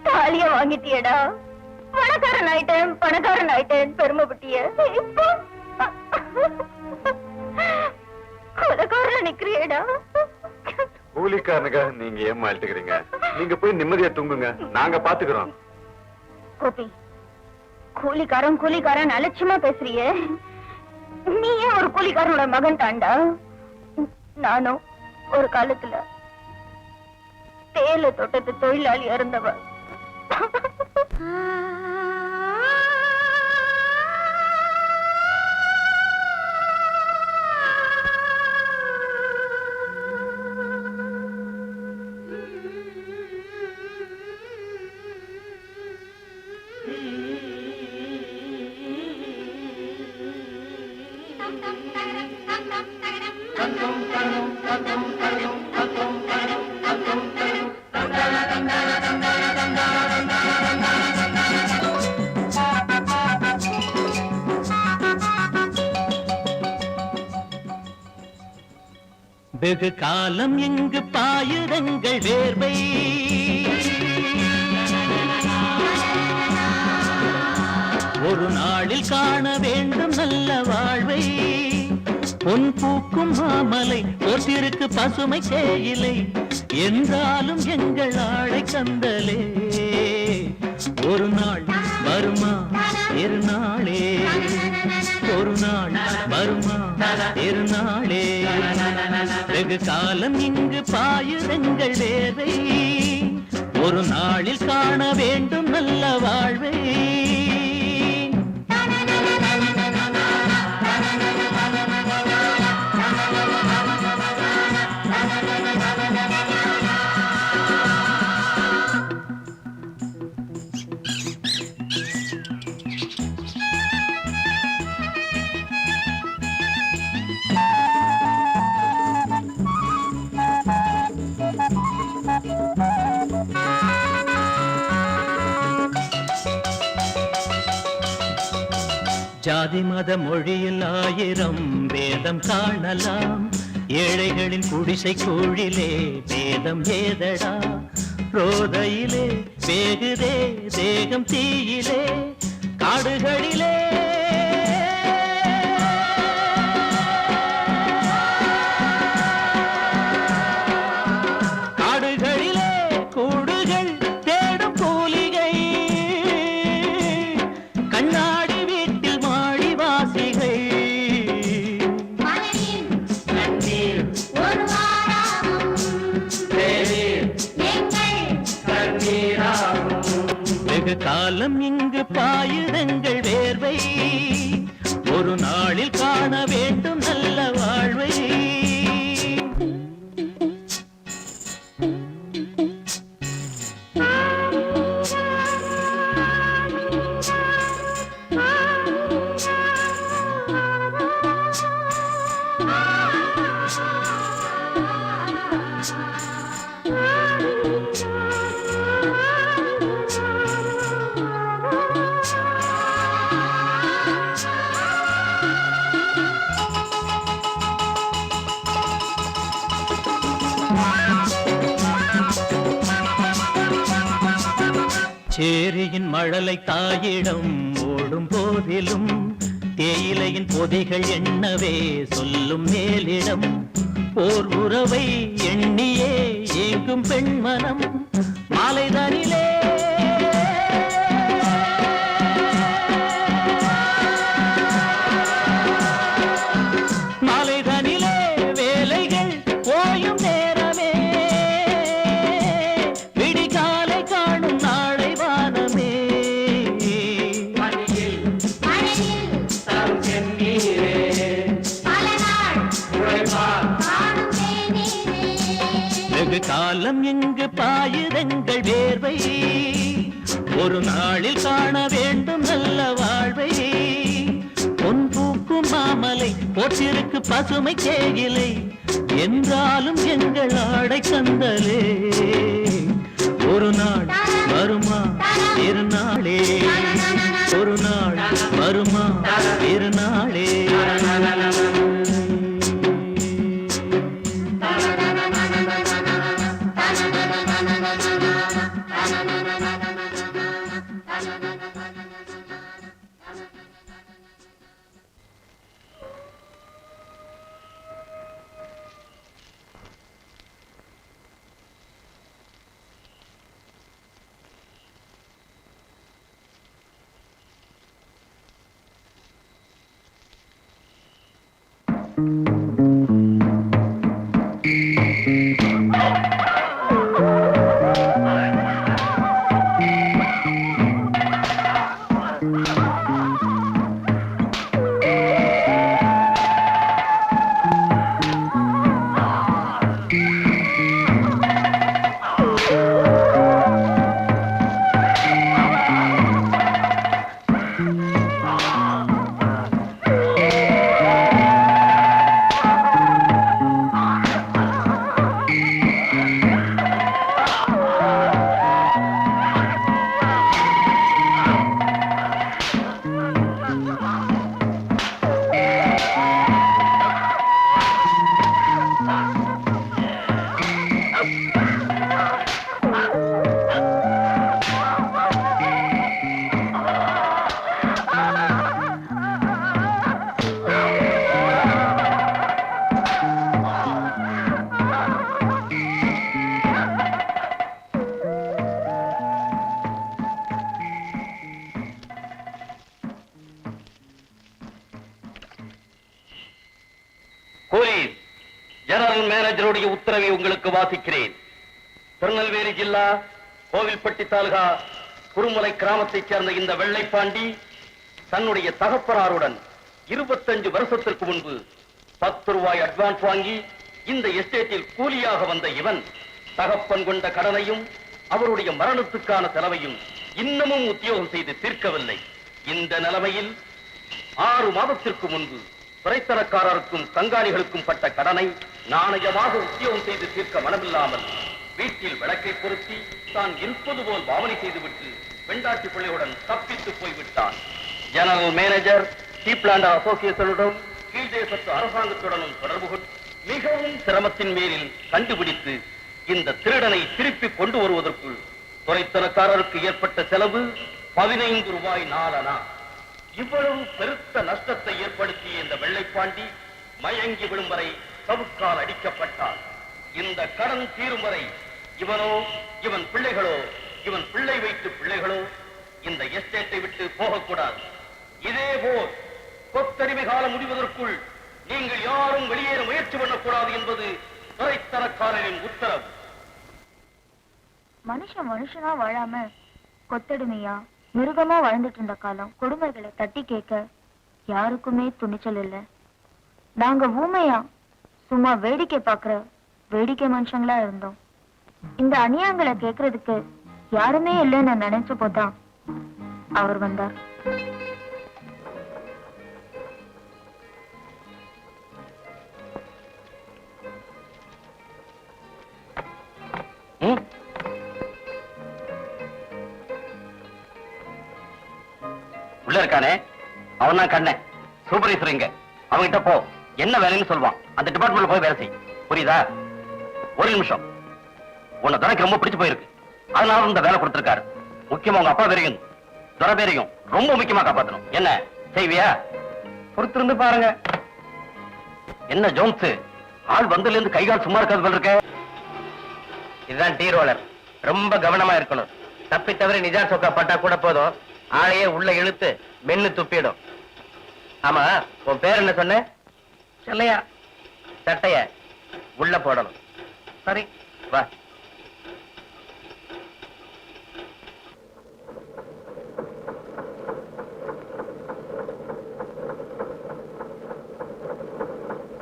தாலிய வாங்கிட்டியடா. பணக்காரன் ஆயிட்டேன் பெருமைப்பட்டிய. இப்போ கொலைக்காரன் நிக்கிறியடா. கூலிக்காரனுக்காக நீங்க ஏமாளிட்டுக்கிறீங்க. நீங்க போய் நிம்மதியா தூங்குங்க, நாங்க பாத்துக்கிறோம். கோபி, கூலிக்காரன் அலட்சியமா பேசுறியே. நீ ஏன் ஒரு கூலிக்காரனோட மகன் தாண்டா. நானும் ஒரு காலத்துல தேயிலை தோட்டத்து தொழிலாளி இருந்தவ. tam tam tam tam tam வெகு காலம் இங்கு பாயுதங்கள் வேர்வை ஒரு நாளில் காண வேண்டும் நல்ல வாழ்வை பொன் பூக்கும் மாமலை ஒருத்திருக்கு பசுமை தேயிலை என்றாலும் எங்கள் ஆளை கந்தலே ஒரு நாள் வருமா இருநாளே ஒரு நாள் வருமா இருநாளே வெகு காலம் இங்கு பாயுதங்கள் வேர்வை ஒரு நாளில் காண வேண்டும் நல்ல வாழ்வை ஜாதி மத மொழியில் ஆயிரம் வேதம் காணலாம் ஏழைகளின் குடிசை கூழிலே வேதம் ஏதடா ரோதையிலே வேகுதே தேகம் தீயிலே காடுகளிலே கூடுகள் தேடும் கூலிகை கண்ணாடி காலம் இங்கு பாயுதங்கள் வேர்வை ஒரு நாளில் காண வேண்டும் நல்ல வாழ்வை சேரியின் மழலை தாயிடம் ஓடும் போதிலும் தேயிலையின் பொதிகள் எண்ணவே சொல்லும் மேலிடம் ஓர் உறவை எண்ணியே ஏங்கும் பெண்மனம் மாலைதனிலே மாலைதனிலே வேலைகள் ஓயும் நேரமே விடிகாலை காணும் நாளை வானமே வெகு காலம் எங்கு பாயுதங்கள் வேர்வை ஒரு நாளில் காண வேண்டும் நல்ல வாழ்வை பொன் பூக்கும் மாமலை போற்றிருக்கு பசுமை தேயிலை என்றாலும் எங்கள் ஆடை கந்தலே ஒரு நாள் வருமா இருநாளே ஒரு நாள் வருமா இருநாளே ஜெனரல் மேனேஜருடைய உத்தரவை உங்களுக்கு வாசிக்கிறேன். திருநெல்வேலி ஜில்லா கோவில்பட்டி தாலுகா குருமலை கிராமத்தைச் சேர்ந்த இந்த வெள்ளைப்பாண்டி தன்னுடைய தகப்பனாருடன் 25 வருஷத்திற்கு முன்பு 10 ரூபாய் அட்வான்ஸ் வாங்கி இந்த எஸ்டேட்டில் கூலியாக வந்த இவன் தகப்பன் கொண்ட கடனையும் அவருடைய மரணத்துக்கான செலவையும் இன்னமும் உத்தியோகம் செய்து தீர்க்கவில்லை. இந்த நிலைமையில் 6 மாதத்திற்கு முன்பு துறைத்தனக்காரருக்கும் கங்காணிகளுக்கும் பட்ட கடனை நாணயமாக உத்தியோகம் செய்து தீர்க்க மனமில்லாமல் வீட்டில் விளக்கை பொருத்தி தான் இருப்பது போல் பாவனை செய்துவிட்டு பெண்டாட்டி பிள்ளையுடன் தப்பித்து போய்விட்டான். ஜெனரல் மேனேஜர் டீப்லாண்ட் அசோசியேஷனுடன் கீழ்தேசத்து அரசாங்கத்துடனும் தொடர்பு கொண்டு மிகவும் சிரமத்தின் மேலில் கண்டுபிடித்து இந்த திருடனை திருப்பி கொண்டு வருவதற்குள் துறைத்தனக்காரருக்கு ஏற்பட்ட செலவு 15 ரூபாய் 4 அணா. இவ்வளவு பெருத்த நஷ்டத்தை ஏற்படுத்திய இந்த வெள்ளைப்பாண்டி மயங்கி விழும் வரை சவுக்கால் அடிக்கப்பட்டார். இந்த கடன் தீரும் வரை இவனோ இவன் பிள்ளைகளோ இவன் பிள்ளை வைத்து பிள்ளைகளோ இந்த எஸ்டேட்டை விட்டு போகக்கூடாது. இதேபோல் கொத்தடிமை காலம் முடிவதற்குள் நீங்கள் யாரும் வெளியேற முயற்சி பண்ணக்கூடாது என்பது துறைத்தனக்காரரின் உத்தரவு. மனுஷனா வாழாம கொத்தடிமையா மிருகமா வாழ்ந்துட்டு இருந்த காலம் கொடுமைகளை தட்டி கேட்க யாருக்குமே துணிச்சல் இல்ல. நாங்க ஊமையா சும்மா வேடிக்கை பாக்குற வேடிக்கை மனுஷங்களா இருந்தோம். இந்த அநியாயங்களை கேக்குறதுக்கு யாருமே இல்லைன்னு நினைச்சு போதான் அவர் வந்தார். உள்ள இருக்கானே அவன் தான் கண்ணன் சூப்பர்வைசர். இங்க அவன்கிட்ட போ, என்ன வேலைன்னு சொல்லுவான். அந்த டிபார்ட்மெண்ட்ல போய் வேலை செய், புரியுதா? ஒரு நிமிஷம், உன்னை துறைக்கு ரொம்ப பிடிச்சு போயிருக்கு, அதனால இந்த வேலை கொடுத்திருக்காரு. முக்கியமா உங்க அப்பா பேரையும் துறை பேரையும் ரொம்ப முக்கியமா காப்பாத்தணும். என்ன செய்வியா? பொறுத்திருந்து பாருங்க. என்ன ஜோன்ஸ், ஆள் வந்ததுல இருந்து கைகால் சும்மா இருக்காது போல இருக்க. இதுதான் டீ ரோலர், ரொம்ப கவனமா இருக்கணும். தப்பி தவிர நிஜா சொக்கா பட்டா கூட போதும், ஆளையே உள்ள இழுத்து மென்னு துப்பிடும். ஆமா, உன் பேர் என்ன சொன்ன? செல்லையா. சட்டைய உள்ள போடணும். சரி வா.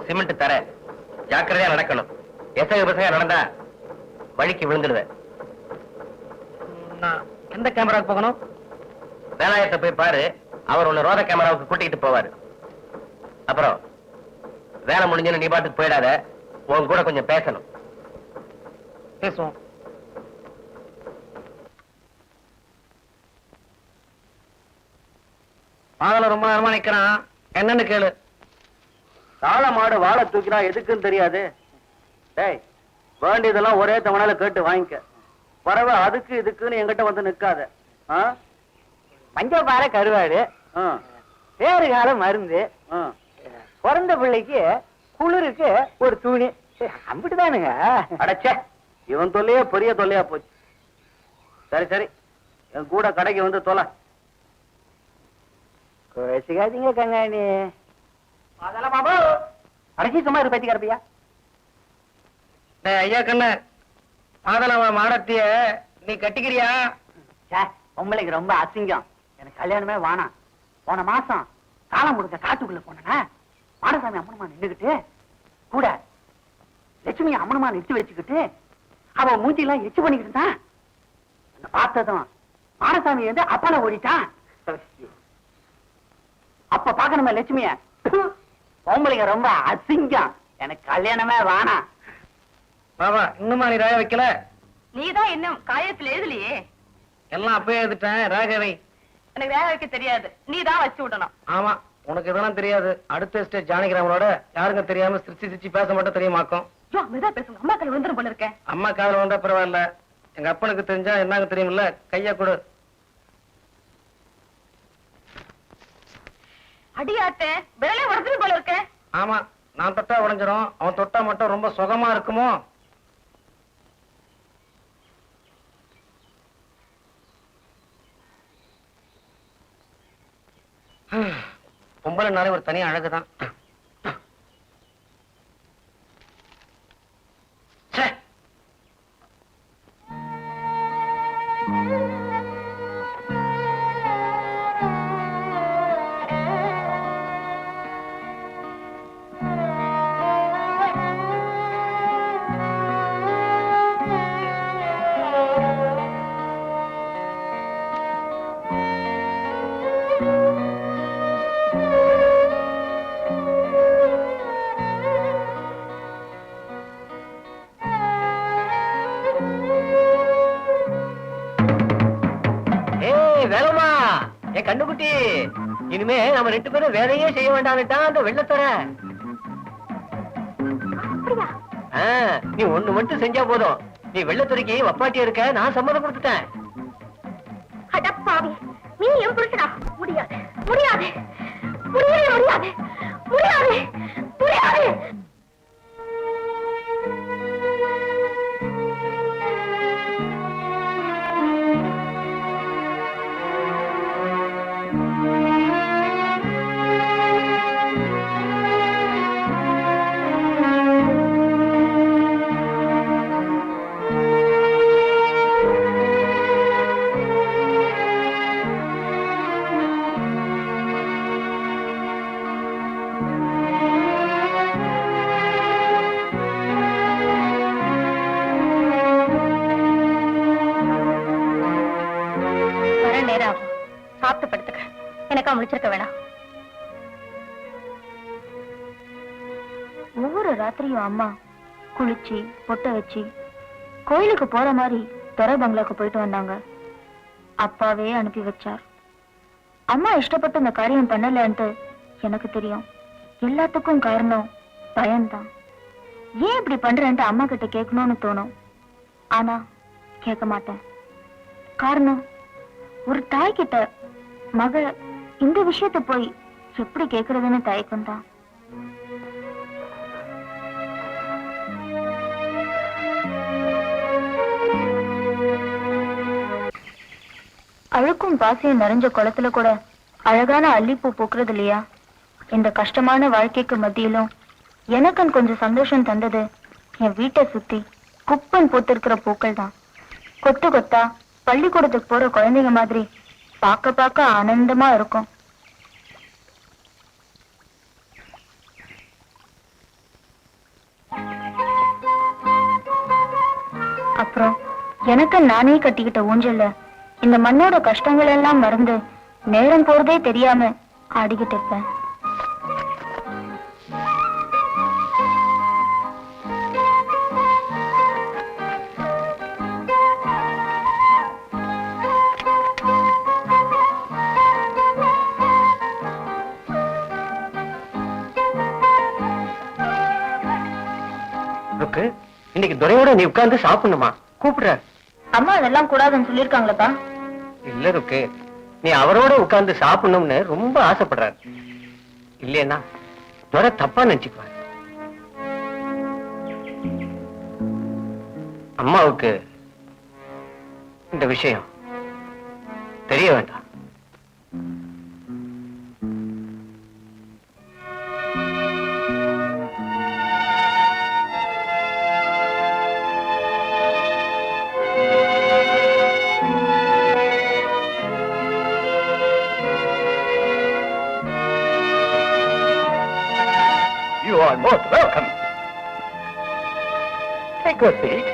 சிமெண்ட் தர ஜாக்கிரதையா நடக்கணும். எசக பசங்க நடந்தா வழிக்கு விழுந்துடுவேன். எந்த கேமராவுக்கு போகணும்? வேலாயத்தை போய் பாரு, அவர் உன்னை ரோத கேமராவுக்கு கூட்டிகிட்டு போவாரு. அப்புறம் வேலை முடிஞ்சுன்னு நீ பாட்டுக்கு போயிடாத, உன் கூட கொஞ்சம் பேசணும். பேசுவோம். பாதல ரொம்ப நேரமா நிக்கிறான், என்னன்னு கேளு. காளை மாடு வாழை தூக்கினா எதுக்குன்னு தெரியாது. டேய், வேண்டியதெல்லாம் ஒரே தவணையில கேட்டு வாங்கிக்க. பறவை அதுக்கு இதுக்குன்னு என்கிட்ட வந்து நிக்காத. பஞ்சபார கருவாடு, பேரு கால மருந்து, பிறந்த பிள்ளைக்கு குளிருக்கு ஒரு துணி, அப்படிதானுங்க. அடைச்சே, இவன் தொல்லையே பெரிய தொல்லையா போச்சு. சரி சரி, என் கூட கடைக்கு வந்து தொலை. கோசிக்காதீங்க கண்ணாணி. அதெல்லாம் பாபு அடைச்சி சும்மா இரு, பேத்தி கரப்பியா. ஐயா கண்ண, பாதலவ மாடத்திய நீ கட்டிக்கிறியா? பொம்பளைக்கு ரொம்ப அசிங்கம், எனக்கு கல்யாணமே வானாம். போன மாசம் காலம் முடுக்க காட்டுக்குள்ள போனா மாடசாமி அம்மனுமா நின்றுகிட்டு கூட லட்சுமி அம்மனுமா நிறுத்தி வச்சுக்கிட்டு அவ மூஞ்சி எல்லாம் எச்சு பண்ணிக்கிட்டு இருந்தான். பார்த்ததும் மாடசாமி வந்து அப்பால ஓடிட்டான். அப்ப பாக்கணுமா லட்சுமிய? பொம்பளைங்க ரொம்ப அசிங்கம், எனக்கு கல்யாணமே வானாம். பாபா, இன்னுமா நீ ராக வைக்கல? நீதான் இன்னும் காயத்துல எழுதலையே. எல்லாம் அப்பயே எழுதிட்டேன், ராகவை. எனக்கு வேக வைக்க தெரியாது, நீதான் வச்சு விடணும். ஆமா, உனக்கு இதெல்லாம் தெரியாது. அடுத்த ஸ்டேஜ் ஜானகிராமனோட யாருங்க தெரியாம சிரிச்சு சிரிச்சு பேச மட்டும் தெரியுமாக்கும். மெதா பேசுங்க, அம்மா கால விழுந்துரும் போல இருக்கேன். அம்மா காதல் வந்தா பரவாயில்ல, எங்க அப்பனுக்கு தெரிஞ்சா என்னங்க தெரியுமில்ல. கையா கொடு. அடியாத்தே, விரலே உடஞ்சிரும் போல இருக்கேன். ஆமா, நான் தொட்டா உடைஞ்சிரும், அவன் தொட்டா மட்டும் ரொம்ப சுகமா இருக்குமோ. பொம்பளைனாலே ஒரு தனி அழகுதான். வேலம்மா, என் கண்ணுக்குட்டி, இனிமே நம்ம 2 பேரும் வேலையே செய்ய வேண்டாம்னுட்டான் அந்த வெள்ளத்தோர. நீ ஒண்ணு மட்டும் செஞ்சா போதும். நீ வெள்ளத்துறைக்கு வப்பாட்டி இருக்க, நான் சம்மதம் கொடுத்துட்டேன். அடப்பாவி, நீ என் புருஷனா? முடியாது, முடியாது, முடியவே முடியாது, முடியாது, முடியாது. சாப்பிட்டு படுத்துக்க, எனக்கா முடிச்சிருக்க வேணாம். ஒவ்வொரு ராத்திரியும் அம்மா குளிச்சு பொட்டை வச்சு கோயிலுக்கு போற மாதிரி துறை பங்களாக்கு போயிட்டு வந்தாங்க. அப்பாவே அனுப்பி வச்சார். அம்மா இஷ்டப்பட்டு இந்த காரியம் பண்ணலன்ட்டு எனக்கு தெரியும். எல்லாத்துக்கும் காரணம் பயம்தான். ஏன் இப்படி பண்றேன்ட்டு அம்மா கிட்ட கேட்கணும்னு தோணும். ஆனா கேட்க மாட்டேன். காரணம், ஒரு தாய் கிட்ட மக இந்த விஷயத்த போய் எப்படி கேக்குறதுன்னு தயக்கம் தான். அழுக்கும் பாசியும் நிறைஞ்ச குளத்துல கூட அழகான அல்லிப்பூ பூக்குறது இல்லையா? இந்த கஷ்டமான வாழ்க்கைக்கு மத்தியிலும் எனக்கும் கொஞ்சம் சந்தோஷம் தந்தது என் வீட்டை சுத்தி குப்பன் பூத்திருக்கிற பூக்கள் தான். கொத்து கொத்தா பள்ளிக்கூடத்துக்கு போற குழந்தைங்க மாதிரி பார்க்க பார்க்க ஆனந்தமா இருக்கும். அப்புறம் எனக்கு நானே கட்டிக்கிட்ட ஊஞ்சல்ல இந்த மண்ணோட கஷ்டங்கள் எல்லாம் மறந்து நேரம் போறதே தெரியாம ஆடிக்கிட்டு இருப்பேன். இன்னைக்கு துரையோட நீ உட்கார்ந்து சாப்பிடணுமா? கூப்பிடுற. அம்மா அதெல்லாம் கூடாதுன்னு சொல்லிருக்காங்களப்பா. இல்ல ருக்கு, நீ அவரோட உட்கார்ந்து சாப்பிடணும்னு ரொம்ப ஆசைப்படுறாரு. இல்லையா துரை தப்பா நினைச்சுக்குவார். அம்மாவுக்கு இந்த விஷயம் தெரிய வேண்டாம். You are most welcome. Take a seat.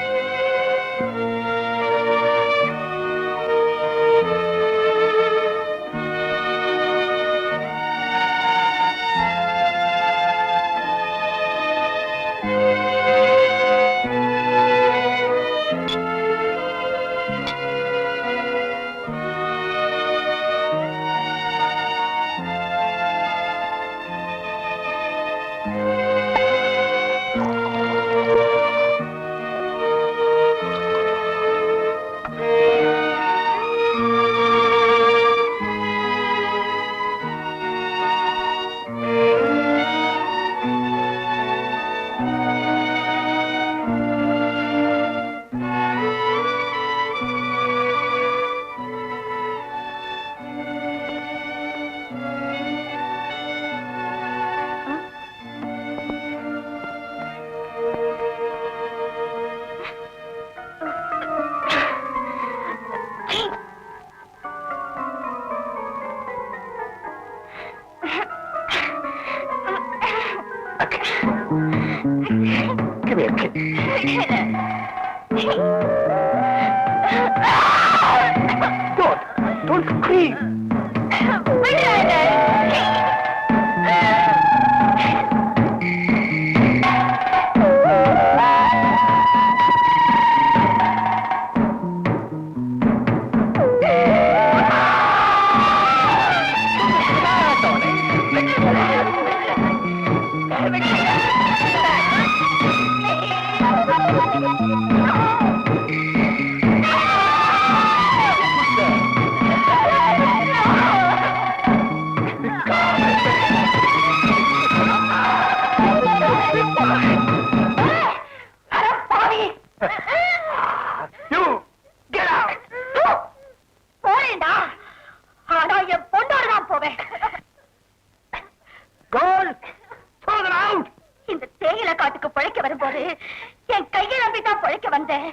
என் கையை நம்பித்தான் பொழைக்க வந்தேன்.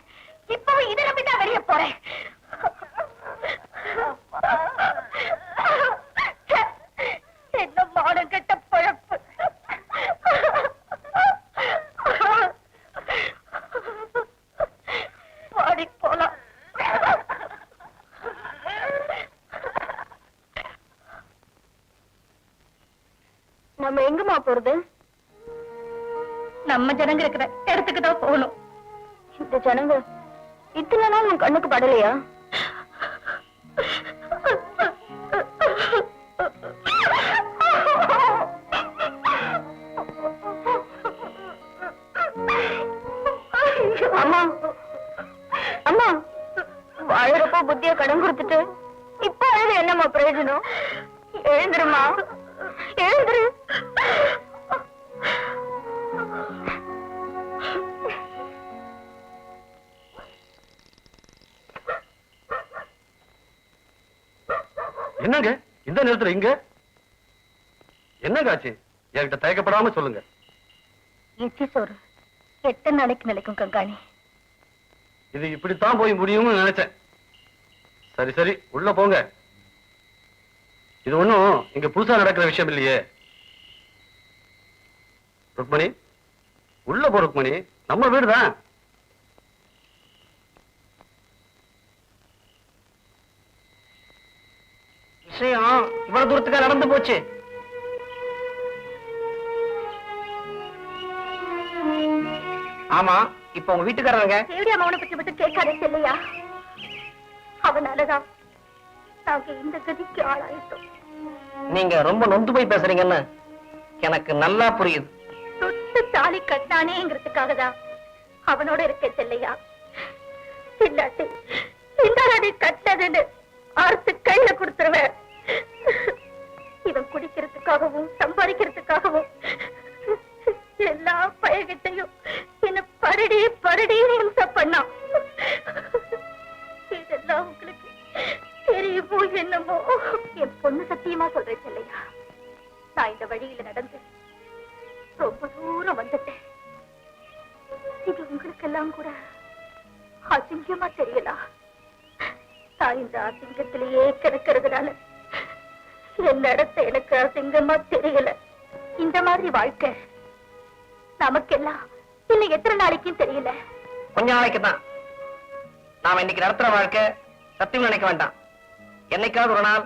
இப்பவும் இதை நம்பித்தான் வெளியே போறேன். என்ன மானம் கெட்ட பொழப்பு. வாடி போலாம். நம்ம எங்கம்மா போறது? நம்ம ஜனங்க இருக்கிற இடத்துக்கு தான் போகணும். இந்த ஜனங்க இத்தனை நாள் உன் கண்ணுக்கு படலையா? அம்மா அம்மா, வாழறப்போ புத்திய கடன் கொடுத்துட்டு இப்ப அழுது என்னம்மா பிரயோஜனம்? எழுந்துருமா, எழுந்துரு. என்னங்க இந்த நேரத்துல இங்க என்னங்க ஆச்சு? என்கிட்ட தயக்கப்படாம சொல்லுங்க. எச்சி சோறு எத்தனை நாளைக்கு நிலைக்கும் கங்காணி? இது இப்படித்தான் போய் முடியும்னு நினைச்சேன். சரி சரி, உள்ள போங்க. இது ஒண்ணும் இங்க புதுசா நடக்கிற விஷயம் இல்லையே. ருக்மணி, உள்ள போ ருக்மணி, நம்ம வீடுதான். விஷயம் இவ்வளவு தூரத்துக்கு நடந்து போச்சு. ஆமா, இப்ப உங்க வீட்டுக்காரங்க தேவடியா மௌன பற்றி மட்டும் கேட்காதே இல்லையா? அவனாலதான் நாங்க இந்த கதிக்கு ஆளாயிட்டோம். நீங்க ரொம்ப நொந்து போய் பேசுறீங்கன்னு எனக்கு நல்லா புரியுது. தொட்டு தாலி கட்டானேங்கிறதுக்காக தான் அவனோட இருக்க செல்லையா. இல்லாட்டி இந்த நடி கட்டதுன்னு ஆர்த்து கையில கொடுத்துருவேன். இவன் குடிக்கிறதுக்காகவும் சம்பாதிக்கிறதுக்காகவும் எல்லா பயகிட்டையும் என்ன பரடி பரடி ஹிம்சை பண்ணான். இதெல்லாம் உங்களுக்கு தெரியுமோ என்னமோ? என் பொண்ணு சத்தியமா சொல்றேன் இல்லையா, நான் இந்த வழியில நடந்து ரொம்ப தூரம் வந்துட்டேன். இது உங்களுக்கெல்லாம் கூட அசிங்கமா தெரியலாம். நான் இந்த அசிங்கத்திலேயே கிடக்கிறதுனால என் நடத்த எனக்கு அசிங்கமா தெரியல. இந்த மாதிரி வாழ்க்கை நமக்கெல்லாம் இன்னும் எத்தனை நாளைக்கும் தெரியல. கொஞ்ச நாளைக்கு தான். நாம இன்னைக்கு நடத்துற வாழ்க்கை சத்தியம் நினைக்க வேண்டாம். என்னைக்காவது ஒரு நாள்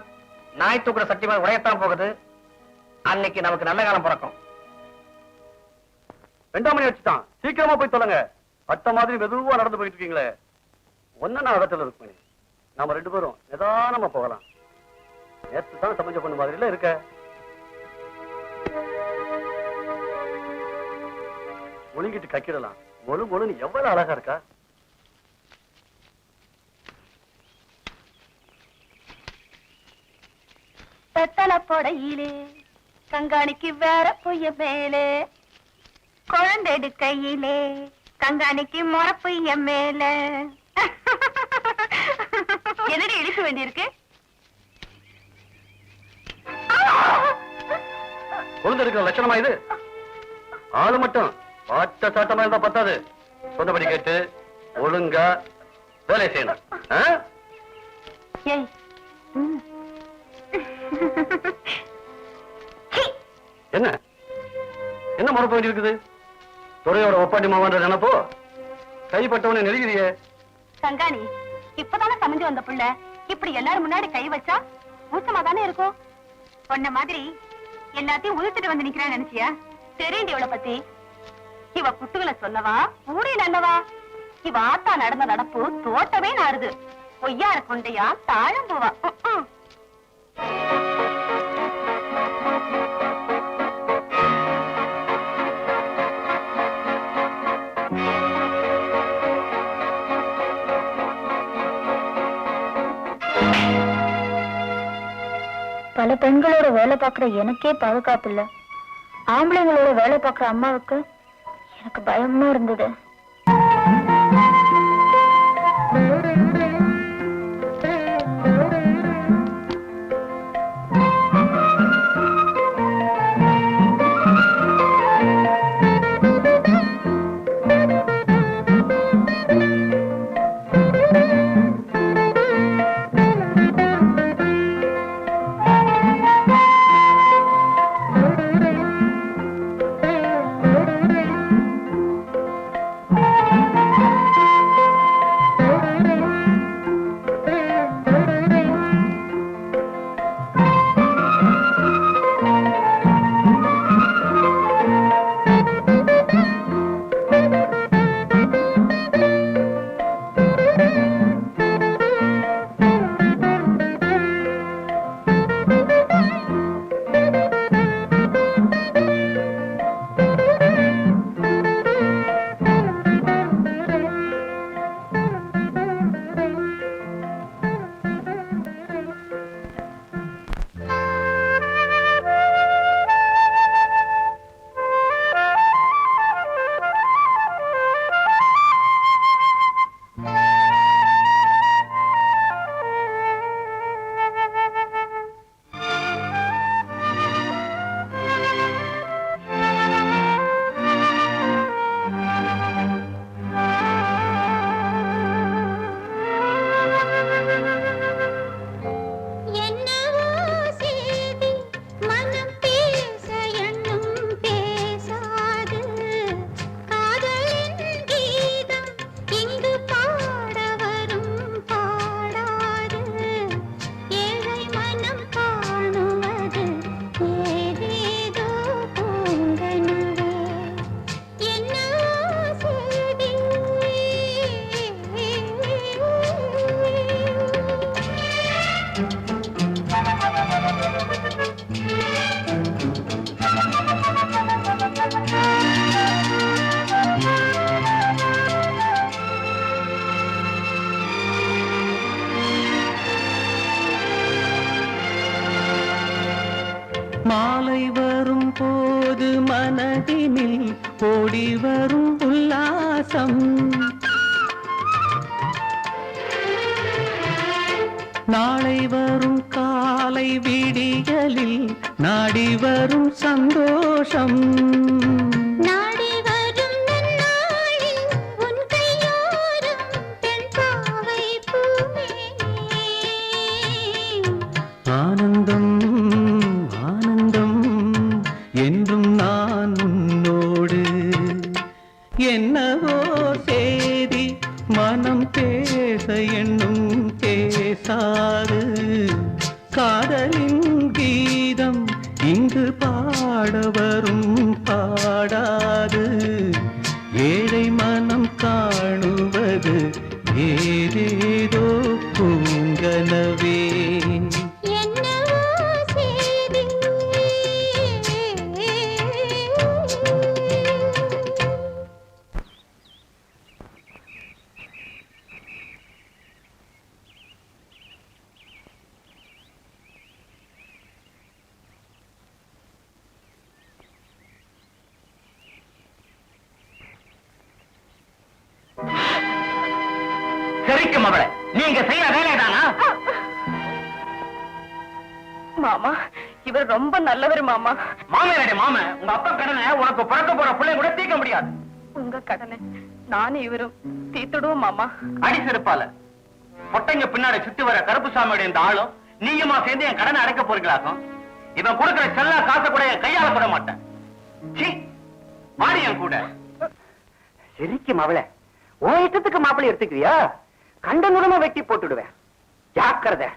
நாய் தூக்குற சத்தியமா உடையத்தான் போகுது. அன்னைக்கு நமக்கு நல்ல காலம் பிறக்கும். 2 மணி வச்சுட்டான். சீக்கிரமா போய் சொல்லுங்க. அட்ட மாதிரி மெதுவா நடந்து போயிட்டு இருக்கீங்களே. ஒன்னு நான் இடத்துல ருக்மணி, நாம 2 பேரும் நிதானமா போகலாம். நேற்று தான் சமைச்ச பொண்ணு மாதிரில இருக்க. ஒழுங்கிட்டு கக்கிடலாம். மொழு மொழுன்னு எவ்வளவு அழகா இருக்கா. பெத்தல போடையிலே கங்காணிக்கு வேற பொய்ய மேலே, குழந்தை கையிலே கங்காணிக்கு முறை பொய்ய மேல. என்னடி இழிக்க வேண்டியிருக்கு? குழந்தை இருக்கிற லட்சணமா இது? ஆளு மட்டும் பாட்ட சாட்டமா இருந்தா பத்தாது. சொன்னபடி கேட்டு ஒழுங்கா வேலை செய்யணும். ஆ? ஏய், என்ன என்ன மறப்ப வேண்டி இருக்குது? துறையோட ஒப்பாட்டி மாவன்ற நினைப்போ கைப்பட்டவனை நெருங்கிறியே. கங்காணி இப்பதானே சமைஞ்சு வந்த புள்ள, இப்படி எல்லாரும் முன்னாடி கை வச்சா ஊசமா தானே இருக்கும். சொன்ன மாதிரி எல்லாத்தையும் உதிர்த்துட்டு வந்து நிக்கிறான்னு நினைச்சியா? தெரியுண்டி இவளை பத்தி. இவ குட்டுகளை சொல்லவா ஊடி நல்லவா? இவ ஆத்தா நடந்த நடப்பு தோட்டமே நாடுது. பொய்யார கொண்டையா தாழம் போவா. பல பெண்களோட வேலை பார்க்கிற எனக்கே பாதுகாப்பு இல்ல. ஆம்பளைங்களோட வேலை பார்க்கிற அம்மாவுக்கு எனக்கு பயமா இருந்தது. மாலை வரும் போது மனதினில் ஓடி வரும் உல்லாசம். நாளை வரும் காலை விடியலில் நாடி வரும் சந்தோஷம். நாடி வரும் நன்னாளில் உன் கையோரம் பெண் பாவை பூமேனே. ஆனந்தம் ஆனந்தம் என்றும் நான் உன்னோடு. என்னவோ சேதி மனம் பேச எண்ணும் பேசாது. காதலின் கீதம் இங்கு பாட வரும் பாடாது. ஏழை மனம் காணுவது ஏதேதோ பூங்கனவே. என்னவோ சேதி. சரிக்கும் அவளை நீங்க செய்யற வேலைதானா? மாமா இவர் ரொம்ப நல்லவர் மாமா. மாமையாரே மாம உங்க அப்பா கடனை உனக்கு பிறக்க போற பிள்ளை கூட தீர்க்க முடியாது. உங்க கடனை நானும் இவரும் தீத்துடுவோம் மாமா. அடி செருப்பால பொட்டைங்க பின்னாடி சுத்தி வர கருப்புசாமியோட இந்த ஆளும் நீயுமா சேர்ந்து என் கடனை அடைக்க போறீங்களாக்கும். இவன் கொடுக்கிற செல்லா காசை கூட என் கையால போட மாட்டேன். சீ, மாறி என் கூட. சரிக்கும் அவளை உன் இஷ்டத்துக்கு மாப்பிள்ளை எடுத்துக்கிறியா? கண்ட நுடமா வெட்டி போட்டுடுவேன். ஜாக்கிரதை.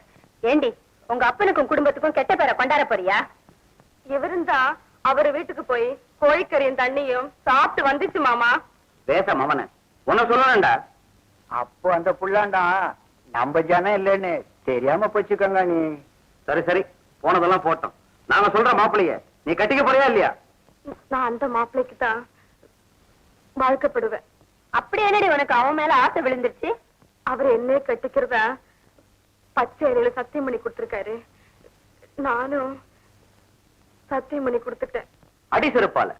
ஏண்டி உங்க அப்பனுக்கும் குடும்பத்துக்கும் கெட்ட பேரை கொண்டாட போறியா? இவரும் தான் அவர் வீட்டுக்கு போய் கோழிக்கறியும் தண்ணியும் சாப்பிட்டு வந்துச்சு மாமா. பேச மவன உன்ன சொல்லணும்டா. அப்போ அந்த புள்ளாண்டா நம்ம ஜனம் இல்லைன்னு தெரியாம போச்சுக்கங்க நீ. சரி சரி, போனதெல்லாம் போட்டோம். நாங்க சொல்ற மாப்பிள்ளைய நீ கட்டிக்க போறியா இல்லையா? நான் அந்த மாப்பிள்ளைக்கு தான் வாழ்க்கப்படுவேன். அப்படி என்னடி உனக்கு அவன் மேல ஆசை விழுந்துருச்சு? அவர் என்ன கட்டிக்கிறதா பச்சையில சத்தியம் பண்ணி கொடுத்திருக்காரு. நானும் சத்தியம் பண்ணி கொடுத்துட்டேன். அடி செருப்பால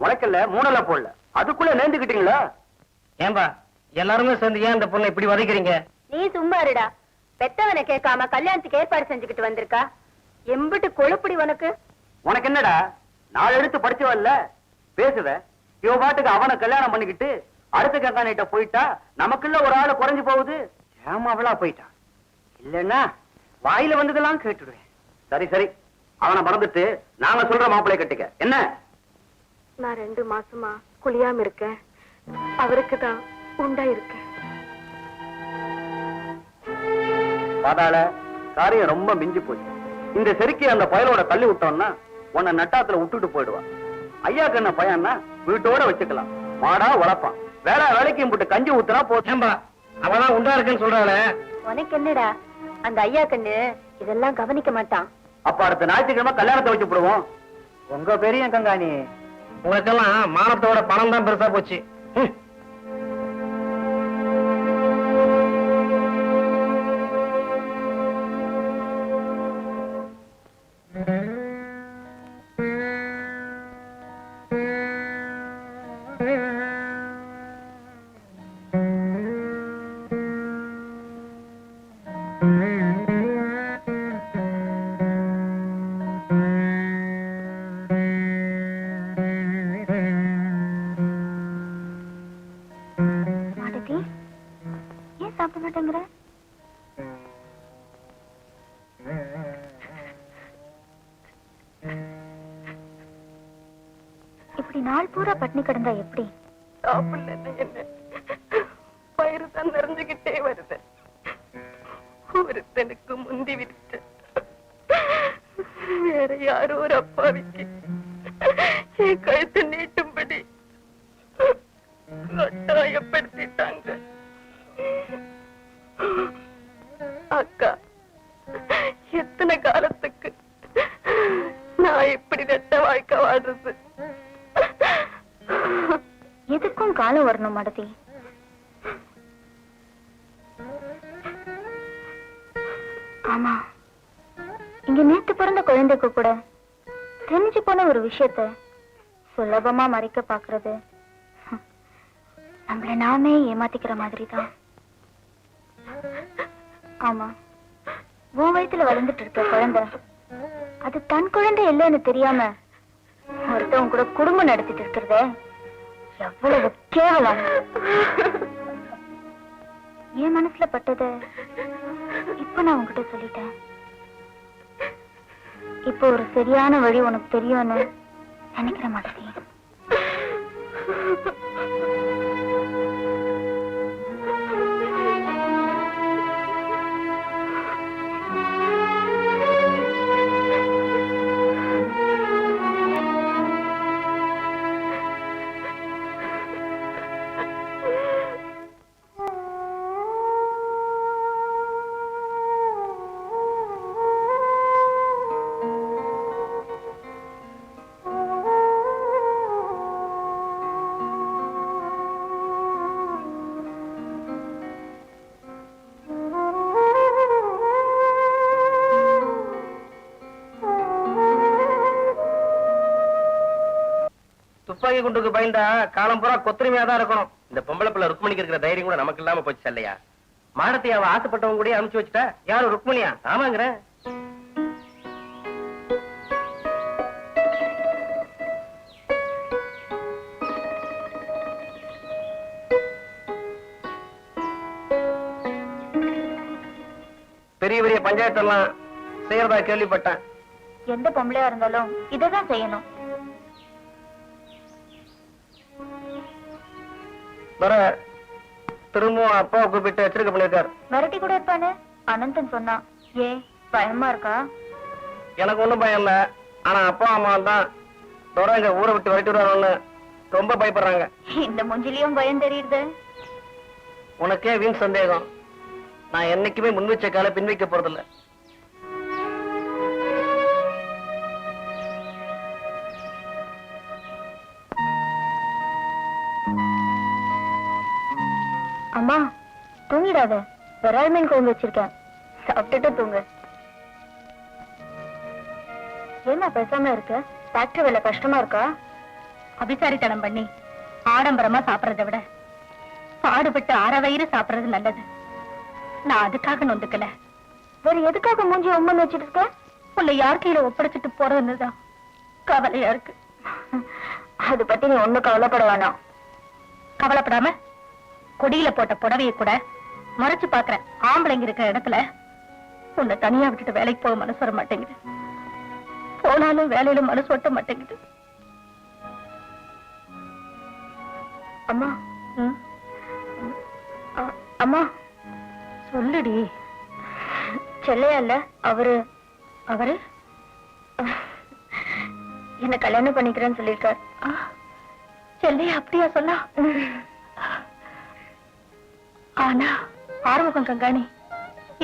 முளைக்கல்ல மூணல போடல அதுக்குள்ள நேர்ந்துக்கிட்டீங்களா? ஏன்பா எல்லாருமே சேர்ந்து ஏன் இந்த பொண்ணை இப்படி வதைக்கிறீங்க? நீ சும்மா இருடா. பெத்தவனை கேட்காம கல்யாணத்துக்கு ஏற்பாடு செஞ்சுக்கிட்டு வந்திருக்கா. எம்பிட்டு கொழுப்படி உனக்கு. உனக்கு என்னடா, நாலு எடுத்து படிச்சவல்ல பேசுவ. இவ பாட்டுக்கு அவனை கல்யாணம் பண்ணிக்கிட்டு அடுத்த கங்காணிட்ட போயிட்டா நமக்குள்ள ஒரு ஆளு குறைஞ்சு போகுது. ஏமாவளா போயிட்டான். இல்லன்னா வாயில வந்ததெல்லாம் கேட்டுடுவேன். சரி சரி, அவனை மறந்துட்டு நாங்க சொல்ற மாப்பிள்ளை கட்டிக்க. என்ன? நான் 2 மாசமா குளியாம இருக்கேன். அவருக்கு தான் உண்டா இருக்கேன். பாதாள காரியம் ரொம்ப மிஞ்சி போச்சு. இந்த செருக்கி அந்த பயலோட தள்ளி விட்டோம்னா உன்னை நட்டாத்துல விட்டுட்டு போயிடுவான். ஐயா கண்ண பையன்னா வீட்டோட வச்சுக்கலாம். மாடா உழப்பான். வேற வேலைக்கு போட்டு கஞ்சி ஊத்துனா போச்சேம்பா. அவதான் உண்டா இருக்குன்னு சொல்றாளே. உனக்கு என்னடா, அந்த ஐயா கண்ணு இதெல்லாம் கவனிக்க மாட்டான். அப்ப அடுத்த ஞாயிற்றுக்கிழமை கல்யாணத்தை வச்சு போடுவோம். உங்க பெரிய கங்காணி உங்களுக்கெல்லாம் மானத்தோட பணம் தான் பெருசா போச்சு. ஏன் சாப்பிட மாட்டேங்கிற? இப்படி நாள் பூரா பட்னி கிடந்தா எப்படி? சாப்பிடல என்ன, பயிறு தான் நிறைஞ்சுகிட்டே வருது. ஒருத்தனுக்கு முந்தி விட்டு வேற யாரோ ஒரு அப்பாவிக்கு என் கழுத்து நீட்டும்படி கட்டாயப்படுத்திட்டாங்க. அக்கா, எத்தனை காலத்துக்கு நான் இப்படி ரெட்ட வாழ்க்கை வாழ்றது? எதுக்கும் காலம் வரணும் மடதி. ஆமா, இங்க நேத்து பிறந்த குழந்தைக்கு கூட தெரிஞ்சு போன ஒரு விஷயத்த சுலபமா மறைக்க பாக்குறது நம்மள நாமே ஏமாத்திக்கிற மாதிரி தான். ஆமா, உன் வயித்துல வளர்ந்துட்டு இருக்க குழந்தை அது தன் குழந்தை இல்லைன்னு தெரியாம ஒருத்தவங்க கூட குடும்பம் நடத்திட்டு இருக்கிறத எவ்வளவு கேவலம். என் மனசுல பட்டத இப்ப நான் உன்கிட்ட சொல்லிட்டேன். இப்போ ஒரு சரியான வழி உனக்கு தெரியும்னு நினைக்கிற மாதிரி. துப்பாக்கி குண்டுக்கு பயந்தா காலம் பூரா கொத்தரிமையா தான் இருக்கணும். இந்த பொம்பளை பிள்ளை ருக்மணிக்கு இருக்கிற தைரியம் கூட நமக்கு இல்லாம போச்சு இல்லையா? மாடத்தை அவ ஆசைப்பட்டவங்க கூட அனுப்பிச்சு வச்சுட்டா. யாரும் ருக்மணியா? ஆமாங்கிற. பெரிய பெரிய பஞ்சாயத்தெல்லாம் செய்யறதா கேள்விப்பட்டேன். எந்த பொம்பளையா இருந்தாலும் இதைதான் செய்யணும். வர திரும்பவும் அப்பாவை கூப்பிட்டு எச்சரிக்கை பண்ணிருக்காரு. மிரட்டி கூட இருப்பானு அனந்தன் சொன்னான். ஏன் பயமா இருக்கா? எனக்கு ஒண்ணும் பயம் இல்ல. ஆனா அப்பா அம்மா தான் எங்க ஊரை விட்டு விரட்டிடுவாரோன்னு ரொம்ப பயப்படுறாங்க. இந்த மூஞ்சிலையும் பயம் தெரியுது. உனக்கே வீண் சந்தேகம். நான் என்னைக்குமே முன் வச்ச கால பின் வைக்க போறதில்ல. அம்மா தூங்கிடாத, விரால் மீன் குழம்பு வச்சிருக்கேன், சாப்பிட்டுட்டு தூங்கு. ஏமா பேசாம இருக்க? ஃபேக்டரி வேலை கஷ்டமா இருக்கா? அபிசாரித்தனம் பண்ணி ஆடம்பரமா சாப்பிடறதை விட பாடுபட்டு அரை வயிறு சாப்பிடுறது நல்லது. நான் அதுக்காக நொந்துக்கல. வேற எதுக்காக மூஞ்சி உம்மன் வச்சிட்டு இருக்க? உன்னை யார் கையில ஒப்படைச்சிட்டு போறதுன்னுதான் கவலையா இருக்கு. அது பத்தி நீ ஒண்ணும் கவலைப்பட வேணாம். கவலைப்படாம கொடியில போட்ட புடவையை கூட மறைச்சு பாக்குறேன். ஆம்பளைங்க இருக்கிற இடத்துல உன்னை தனியா விட்டுட்டு வேலைக்கு போக மனசு வர மாட்டேங்குது. போனாலும் வேலையில மனசு ஒட்ட மாட்டேங்குது. அம்மா அம்மா சொல்லுடி. செல்லையா இல்ல அவரு என்ன கல்யாணம் பண்ணிக்கிறேன்னு சொல்லியிருக்கார். செல்லையா அப்படியா சொன்னா? ஆனா ஆறுமுகம் கங்காணி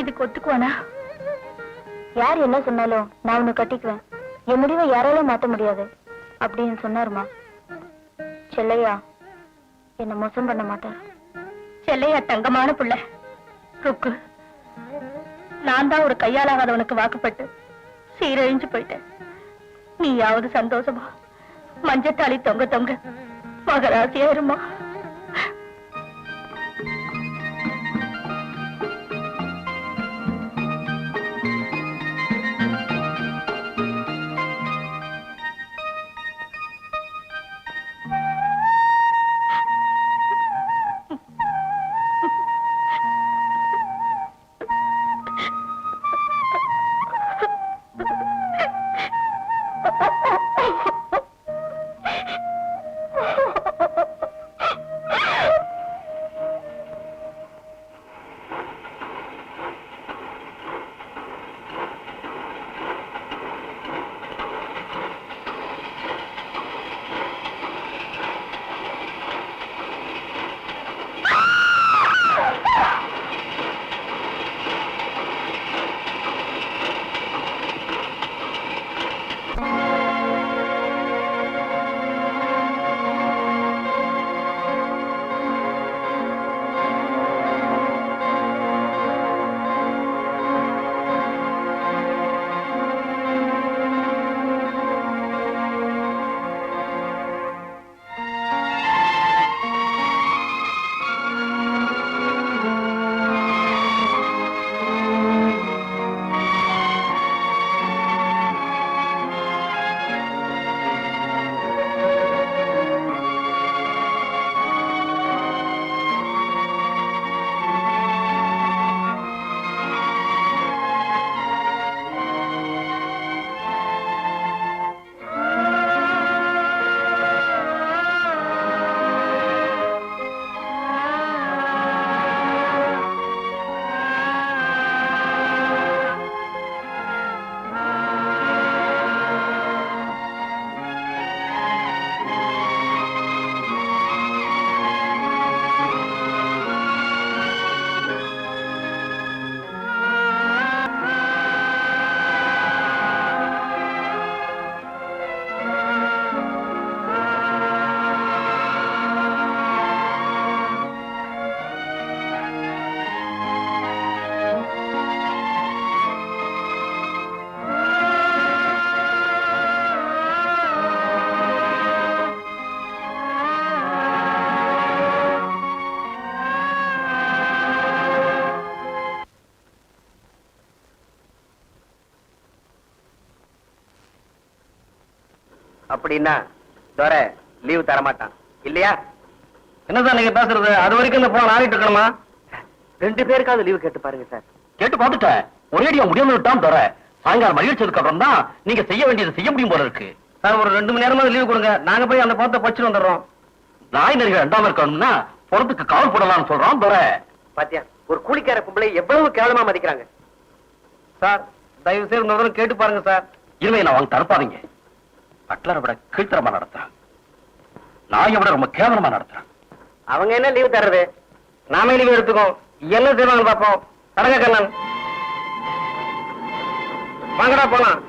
இதுக்கு ஒத்துக்குவானா? யார் என்ன சொன்னாலும் நான் உன்னை கட்டிக்குவேன், என் முடிவை யாராலும் மாத்த முடியாது அப்படின்னு சொன்னாருமா. செல்லையா என்ன மோசம் பண்ண மாட்டார். செல்லையா தங்கமான புள்ள. ருக்கு, நான் தான் ஒரு கையாலாகாதவனுக்கு வாக்குப்பட்டு சீரழிஞ்சு போயிட்டேன். நீயாவது சந்தோஷமா மஞ்சத்தாளி தொங்க தொங்க மகராசியா இருமா. அப்படின்னா தோர லீவு தரமாட்டான் இல்லையா? என்னதான் நீங்க பேசுறது? அது வரைக்கும் இந்த போன ஆடிட்டு இருக்கணுமா? 2 பேருக்காவது லீவு கேட்டு பாருங்க சார். கேட்டு பார்த்துட்டேன். ஒரேடியா முடியாம விட்டான் தர. சாயங்காலம் மகிழ்ச்சதுக்கு அப்புறம் தான் நீங்க செய்ய வேண்டியதை செய்ய முடியும் போல இருக்கு. சார் ஒரு 2 மணி நேரமா லீவு கொடுங்க, நாங்க போய் அந்த பணத்தை பச்சுட்டு வந்துடுறோம். நாய் நரிகள் ரெண்டாம இருக்கணும்னா பொறத்துக்கு காவல் போடலாம்னு சொல்றான் தர. பாத்தியா ஒரு கூலிக்கார பொம்பளை எவ்வளவு கேவலமா மதிக்கிறாங்க. சார் தயவு செய்து இந்த தடவை கேட்டு பாருங்க சார். இனிமே நான் வாங்க தரப்பாதீங்க. பட்லரை விட கீழ்த்தரமா நடத்துறான். நாயை விட ரொம்ப கேவலமா நடத்துறான். அவங்க என்ன லீவு தர்றது? நாமே லீவு எடுத்துக்கோம். என்ன செய்வாங்க பாப்போம். கடக கண்ணன் வாங்கடா போலாம்.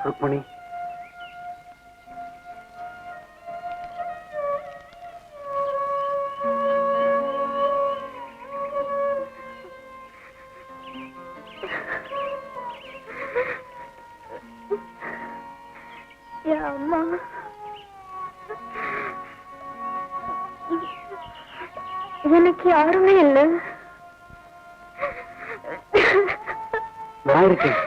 ருக்மணி அம்மா எனக்கு யாருமே இல்லை. நான் இருக்கேன்.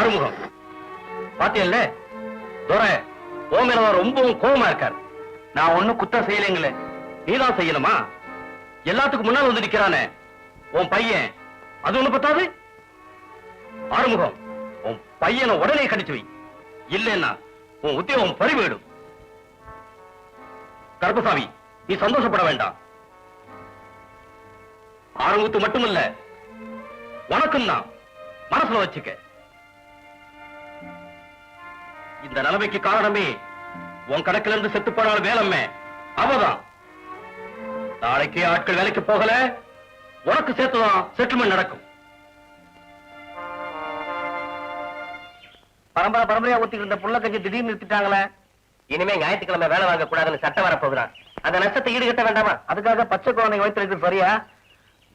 ஆறுமுகம் பாத்தியல்ல துரை ஓ மேல ரொம்பவும் கோபமா இருக்காரு. நான் ஒண்ணும் குத்தம் செய்யலைங்களே, நீதான் செய்யணுமா? எல்லாத்துக்கும் முன்னால் வந்து நிக்கிறானே உன் பையன், அது ஒண்ணு பத்தாது? ஆறுமுகம் உன் பையனை உடனே கடிச்சு வை, இல்லைன்னா உன் உத்தியோகம் பறிபோயிடும். கருப்பசாமி நீ சந்தோஷப்பட வேண்டாம். ஆறுமுகத்து மட்டுமல்ல உனக்கும் தான் மனசுல வச்சுக்க. இந்த நிலைமைக்கு காரணமே உன் கணக்கிலிருந்து செத்து போனாலும் வேலம்மே அவதான். நாளைக்கே ஆட்கள் வேலைக்கு போகல, உனக்கு சேர்த்துதான் செட்டில்மெண்ட் நடக்கும். பரம்பரையா ஊத்திட்டு இருந்த புள்ள கஞ்சி திடீர்னு நிறுத்திட்டாங்களே. இனிமே ஞாயிற்றுக்கிழமை வேலை வாங்க கூடாதுன்னு சட்டம் வரப்போகுதான். அந்த நஷ்டத்தை ஈடுகட்ட வேண்டாமா? அதுக்காக பச்சை குழந்தை வைத்திருக்கு சரியா?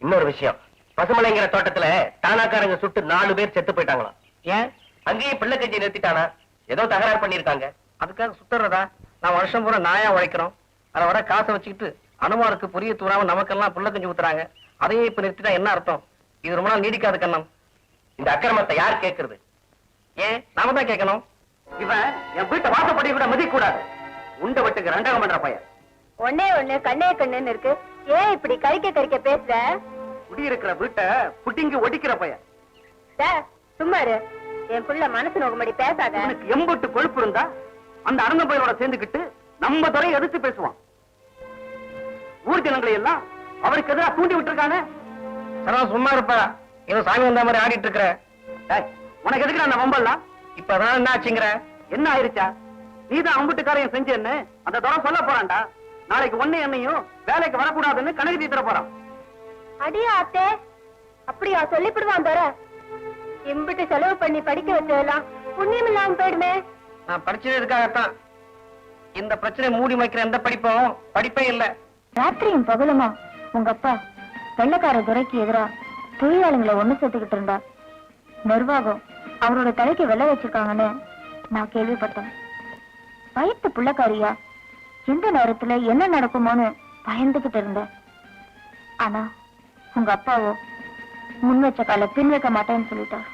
இன்னொரு விஷயம், பசுமலைங்கிற தோட்டத்துல தானாக்காரங்க சுட்டு 4 பேர் செத்து போயிட்டாங்களாம். ஏன்? அங்கேயும் பிள்ளை கஞ்சி நிறுத்திட்டானா? ஏதோ தகராறு பண்ணிருக்காங்க. அதுக்காக சுத்துறதா? நான் வருஷம் பூரா நாயா உழைக்கிறோம், அதை வர காசை வச்சுக்கிட்டு அனுமாருக்கு புரிய தூராம நமக்கெல்லாம் புள்ள கஞ்சி ஊத்துறாங்க. அதையே இப்ப நிறுத்திட்டா என்ன அர்த்தம்? இது ரொம்ப நாள் நீடிக்காது கண்ணம். இந்த அக்கிரமத்தை யார் கேட்கறது? ஏன் நாம தான் கேட்கணும்? இவன் என் வீட்டை வாசப்படி கூட மதிக்க கூடாது. உண்டை வெட்டுக்கு ரெண்டகம் பண்ற பையன். ஒன்னே ஒண்ணு கண்ணே கண்ணுன்னு இருக்கு. ஏன் இப்படி கறிக்க பேசுற? குடியிருக்கிற வீட்டை புட்டிங்கி ஒடிக்கிற பையன். சும்மா இரு. என் புள்ள மனசு நோக்கும்படி பேசாத. உனக்கு எம்புட்டு கொழுப்பு இருந்தா அந்த அருந்த பையனோட சேர்ந்துக்கிட்டு நம்ம துறையை எதிர்த்து பேசுவான். ஊர் ஜனங்களை எல்லாம் அவருக்கு எதிராக தூண்டி விட்டுருக்கானே. சும்மா இருப்பா, ஏதோ சாமி வந்த மாதிரி ஆடிட்டு இருக்கிற. உனக்கு எதுக்கு அந்த வம்பல்லாம்? இப்பதான் என்ன ஆச்சுங்கிற? என்ன ஆயிருச்சா? நீதான் அம்புட்டுக்காரையும் செஞ்சேன்னு அந்த துறை சொல்ல போறான்டா. நாளைக்கு ஒண்ணு என்னையும் வேலைக்கு வரக்கூடாதுன்னு கணக்கு தீத்துற போறான். அடியா அத்தே, அப்படியா சொல்லிவிடுவான் தர. எம்பிட்டு செலவு பண்ணி படிக்க வச்சதெல்லாம் புண்ணியம் இல்லாம போயிடுமே. நான் படிச்சது இருக்காகத்தான். இந்த பிரச்சனை மூடி வைக்கிற எந்த படிப்பே இல்ல. ராத்திரியும் பகலுமா உங்க அப்பா வெள்ளக்கார துறைக்கு எதிரா தொழிலாளிகளை ஒண்ணு சேர்த்துக்கிட்டு இருந்தா. நிர்வாகம் அவரோட தலைக்கு வெள்ள வச்சிருக்காங்கன்னு நான் கேள்விப்பட்டேன். வயிற்று புள்ளக்காரியா, எந்த நேரத்துல என்ன நடக்குமோன்னு பயந்துகிட்டு இருந்தேன். ஆனா உங்க அப்பாவோ முன் வச்ச கால பின் வைக்க மாட்டேன்னு சொல்லிட்டார்.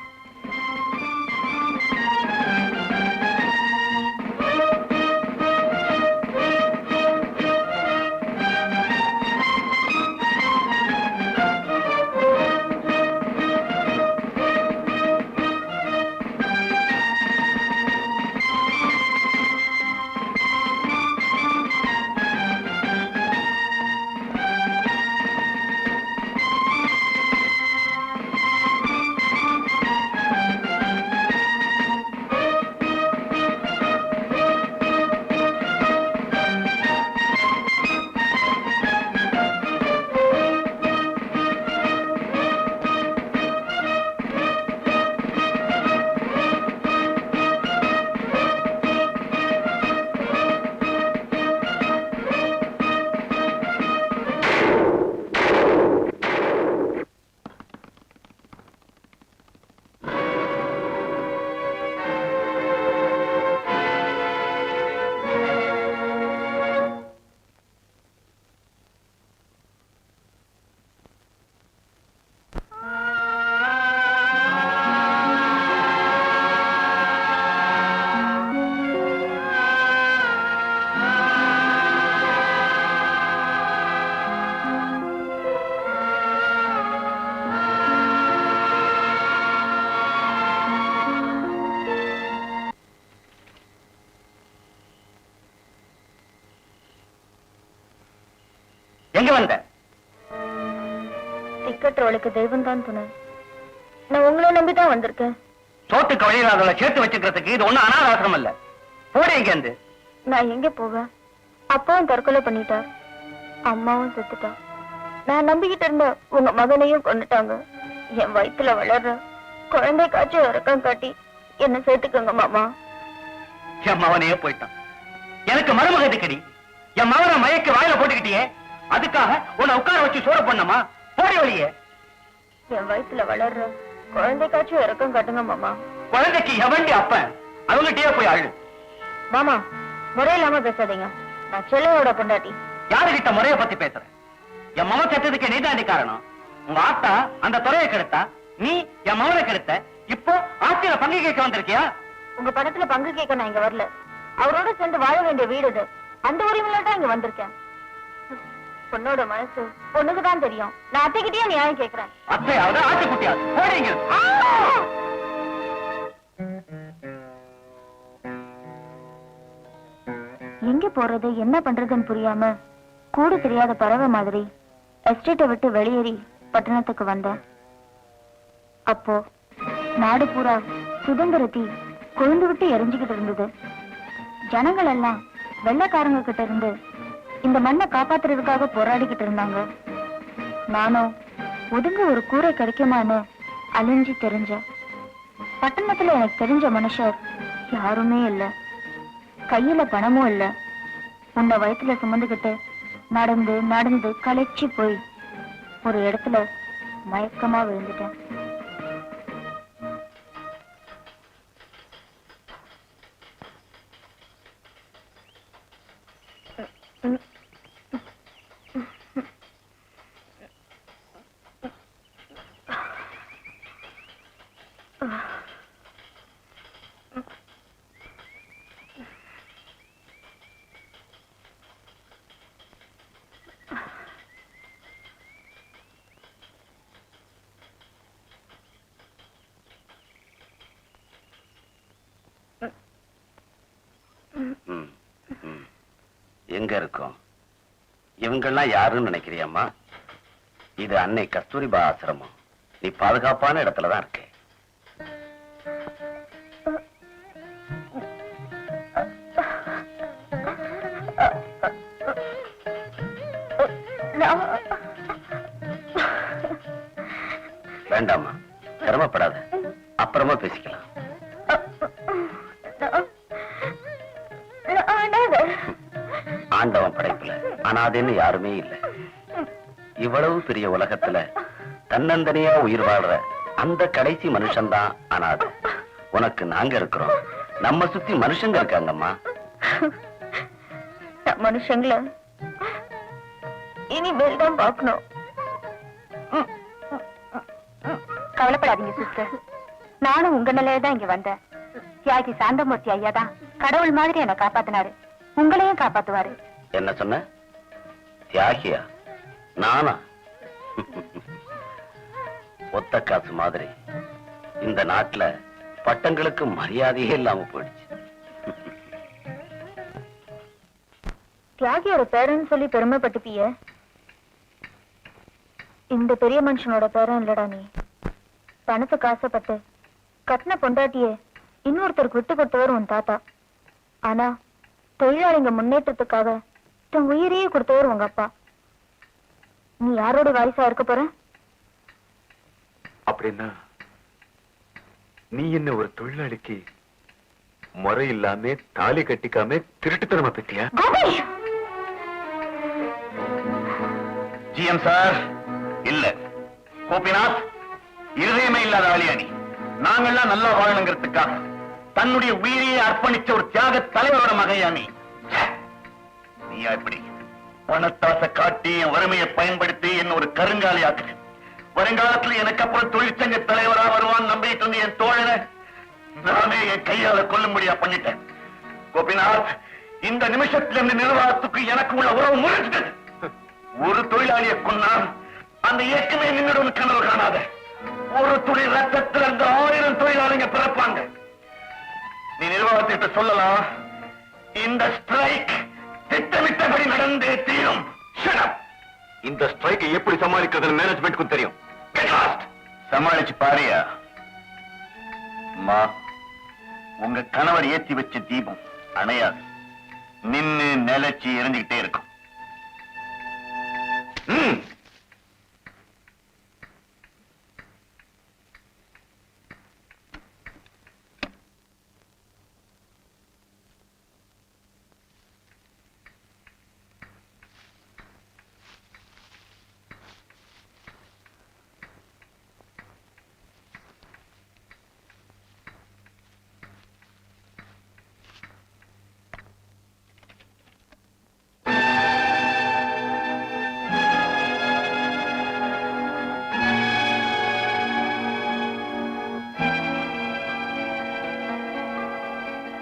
எங்க வந்த? டிக்கெட் ரோலுக்கு தெய்வம் தான் துணை. நான் உங்களை நம்பிதான் வந்திருக்கேன். சோத்துக்கு வழியிலாதவளை சேர்த்து வச்சுக்கிறதுக்கு இது ஒண்ணும் அனாதாசிரம் இல்ல. போட எங்க இருந்து? நான் எங்க போவேன்? அப்பாவும் தற்கொலை பண்ணிட்டார், அம்மாவும் செத்துட்டா. நான் நம்பிக்கிட்டு இருந்த உங்க மகனையும் கொண்டுட்டாங்க. என் வயித்துல வளர்ற குழந்தை காய்ச்சி இறக்கம் காட்டி என்ன சேர்த்துக்கோங்க மாமா. என் மவனையே போயிட்டான். எனக்கு மருமக எதுக்கடி? என் மகனை மயக்க வாயில போட்டுக்கிட்டியே, அதுக்காக உன்னை உட்கார வச்சு சோற பண்ணமா? போடி வழியே. என் வயித்துல வளர்ற குழந்தை காய்ச்சி இறக்கம் காட்டுங்க மாமா. குழந்தைக்கு எவண்டி அப்ப? அவங்ககிட்டயே போய் அழு. மாமா முறையில்லாம பேசாதீங்க. நான் செல்லையோட பொண்டாட்டி. யாருகிட்ட முறைய பத்தி பேசுற? என் மகன் செத்ததுக்கு நீதாண்டி காரணம். உங்க ஆத்தா அந்த துறையை கெடுத்தா, நீ என் மகனை கெடுத்த. இப்போ ஆட்சியில பங்கு கேட்க வந்திருக்கியா? உங்க பணத்துல பங்கு கேட்க நான் இங்க வரல. அவரோட சேர்ந்து வாழ வேண்டிய வீடு இது. அந்த உரிமையில தான் இங்க வந்திருக்கேன். பொண்ணோட மனசு பொண்ணுக்குதான் தெரியும். நான் அத்தைக்கிட்டே நியாயம் கேட்கிறேன். அத்தையாவது ஆட்டுக்குட்டியாவது போறீங்க. எங்க போறது என்ன பண்றதுன்னு புரியாம கூடு தெரியாத பறவை மாதிரி எஸ்டேட்டை விட்டு வெளியேறி பட்டணத்துக்கு வந்தேன். அப்போ நாடு பூரா சுதந்திரத்தி கொழுந்து விட்டு எரிஞ்சுக்கிட்டு இருந்தது. ஜனங்கள் எல்லாம் வெள்ளக்காரங்க கிட்ட இருந்து இந்த மண்ணை காப்பாத்துறதுக்காக போராடிக்கிட்டு இருந்தாங்க. நானும் ஒதுங்க ஒரு கூரை கிடைக்குமான்னு அலைஞ்சி தெரிஞ்சேன். பட்டணத்துல எனக்கு தெரிஞ்ச மனுஷர் யாருமே இல்ல, கையில பணமும் இல்ல. உன்னை வயித்துல சுமந்துகிட்டு நடந்து நடந்து களைச்சி போய் ஒரு இடத்துல மயக்கமா விழுந்துட்டேன். எங்க இருக்கும் இவங்கெல்லாம் யாருன்னு நினைக்கிறியம்மா? இது அன்னை கஸ்தூரிபா ஆசிரமம். நீ பாதுகாப்பான இடத்துலதான் இருக்க. வேண்டாமா, சிரமப்படாத, அப்புறமா பேசிக்கலாம். ஆண்டவன் படைப்புல அனாதைன்னு யாருமே இல்லை. இவ்வளவு பெரிய உலகத்துல தன்னந்தனியா உயிர் வாழ்ற அந்த கடைசி மனுஷன்தான் அனாதை. உனக்கு நாங்க இருக்கிறோம், நம்ம சுத்தி மனுஷங்க இருக்காங்கம்மா. மனுஷங்கள இனிமேல் தான் பார்க்கணும். கவலைப்படாதீங்க சிஸ்டர், நானும் உங்க நிலையில தான் இங்க வந்தேன். தியாகி சாந்தமூர்த்தி ஐயா தான் கடவுள் மாதிரி என்னை காப்பாத்தினாரு, உங்களையும் காப்பாத்துவாரு. என்ன சொன்ன? தியாகியா? நானா? ஒத்த காசு மாதிரி இந்த நாட்டுல பட்டங்களுக்கு மரியாதையே இல்லாம போயிடுச்சு. தியாகியோட பேரன்னு சொல்லி பெருமைப்பட்டுப்பிய, இந்த பெரிய மனுஷனோட பேரன் இல்லடா நீ. பணத்துக்கு ஆசைப்பட்டு கட்டின பொண்டாட்டியே இன்னொருத்தருக்கு விட்டு கொடுத்தவர் உன் தாத்தா. ஆனா தொழிலாளிங்க முன்னேற்றத்துக்காக தன் உயிரையே கொடுத்தவர் உங்க அப்பா. நீ யாரோட வாரிசா இருக்க போற? அப்படின்னா நீ என்ன ஒரு தொழிலாளிக்கு முறை இல்லாம தாலி கட்டிக்காம திருட்டுத்தனமா பெற்றியா? ஜிஎம் சார், இல்ல. கோபிநாத், இருதயமே இல்லாத ஆளியானி. நாங்கெல்லாம் நல்லா வாழணுங்கிறதுக்காக தன்னுடைய உயிரையே அர்ப்பணிச்ச ஒரு தியாக தலைவரோட மகையானி. நீயா இப்படி பணத்தாசை காட்டி என் வறுமையை பயன்படுத்தி என்ன ஒரு கருங்காலி ஆக்குது. வருங்காலத்துல எனக்கு அப்புறம் தொழிற்சங்க தலைவரா வருவான்னு நம்பிட்டு இருந்து என் தோழனை நானே என் கையால கொல்லும்படியா பண்ணிட்டேன். கோபிநாத், இந்த நிமிஷத்துல இருந்து நிர்வாகத்துக்கு எனக்கு உள்ள உறவு முறிச்சிட்டது. ஒரு தொழிலாளியை கொன்னா அந்த இயக்கமே நின்றுடும் கனவு காணாத. ஒரு துளி ரத்தத்தில் அந்த 1000 தொழிலாளிங்க பிறப்பாங்க. நீ நிர்வாகத்திட்ட சொல்லலாம், இந்த ஸ்ட்ரைக் திட்டமிட்டபடி நடந்தே தீரும். இந்த ஸ்ட்ரைக்கை எப்படி சமாளிக்கிறது மேனேஜ்மெண்ட்க்கும் தெரியும். சமாளிச்சு பாரியா? அம்மா, உங்க கணவர் ஏத்தி வச்ச தீபம் அணையாது, நின்னு நிலைச்சு எரிஞ்சுக்கிட்டே இருக்கும்.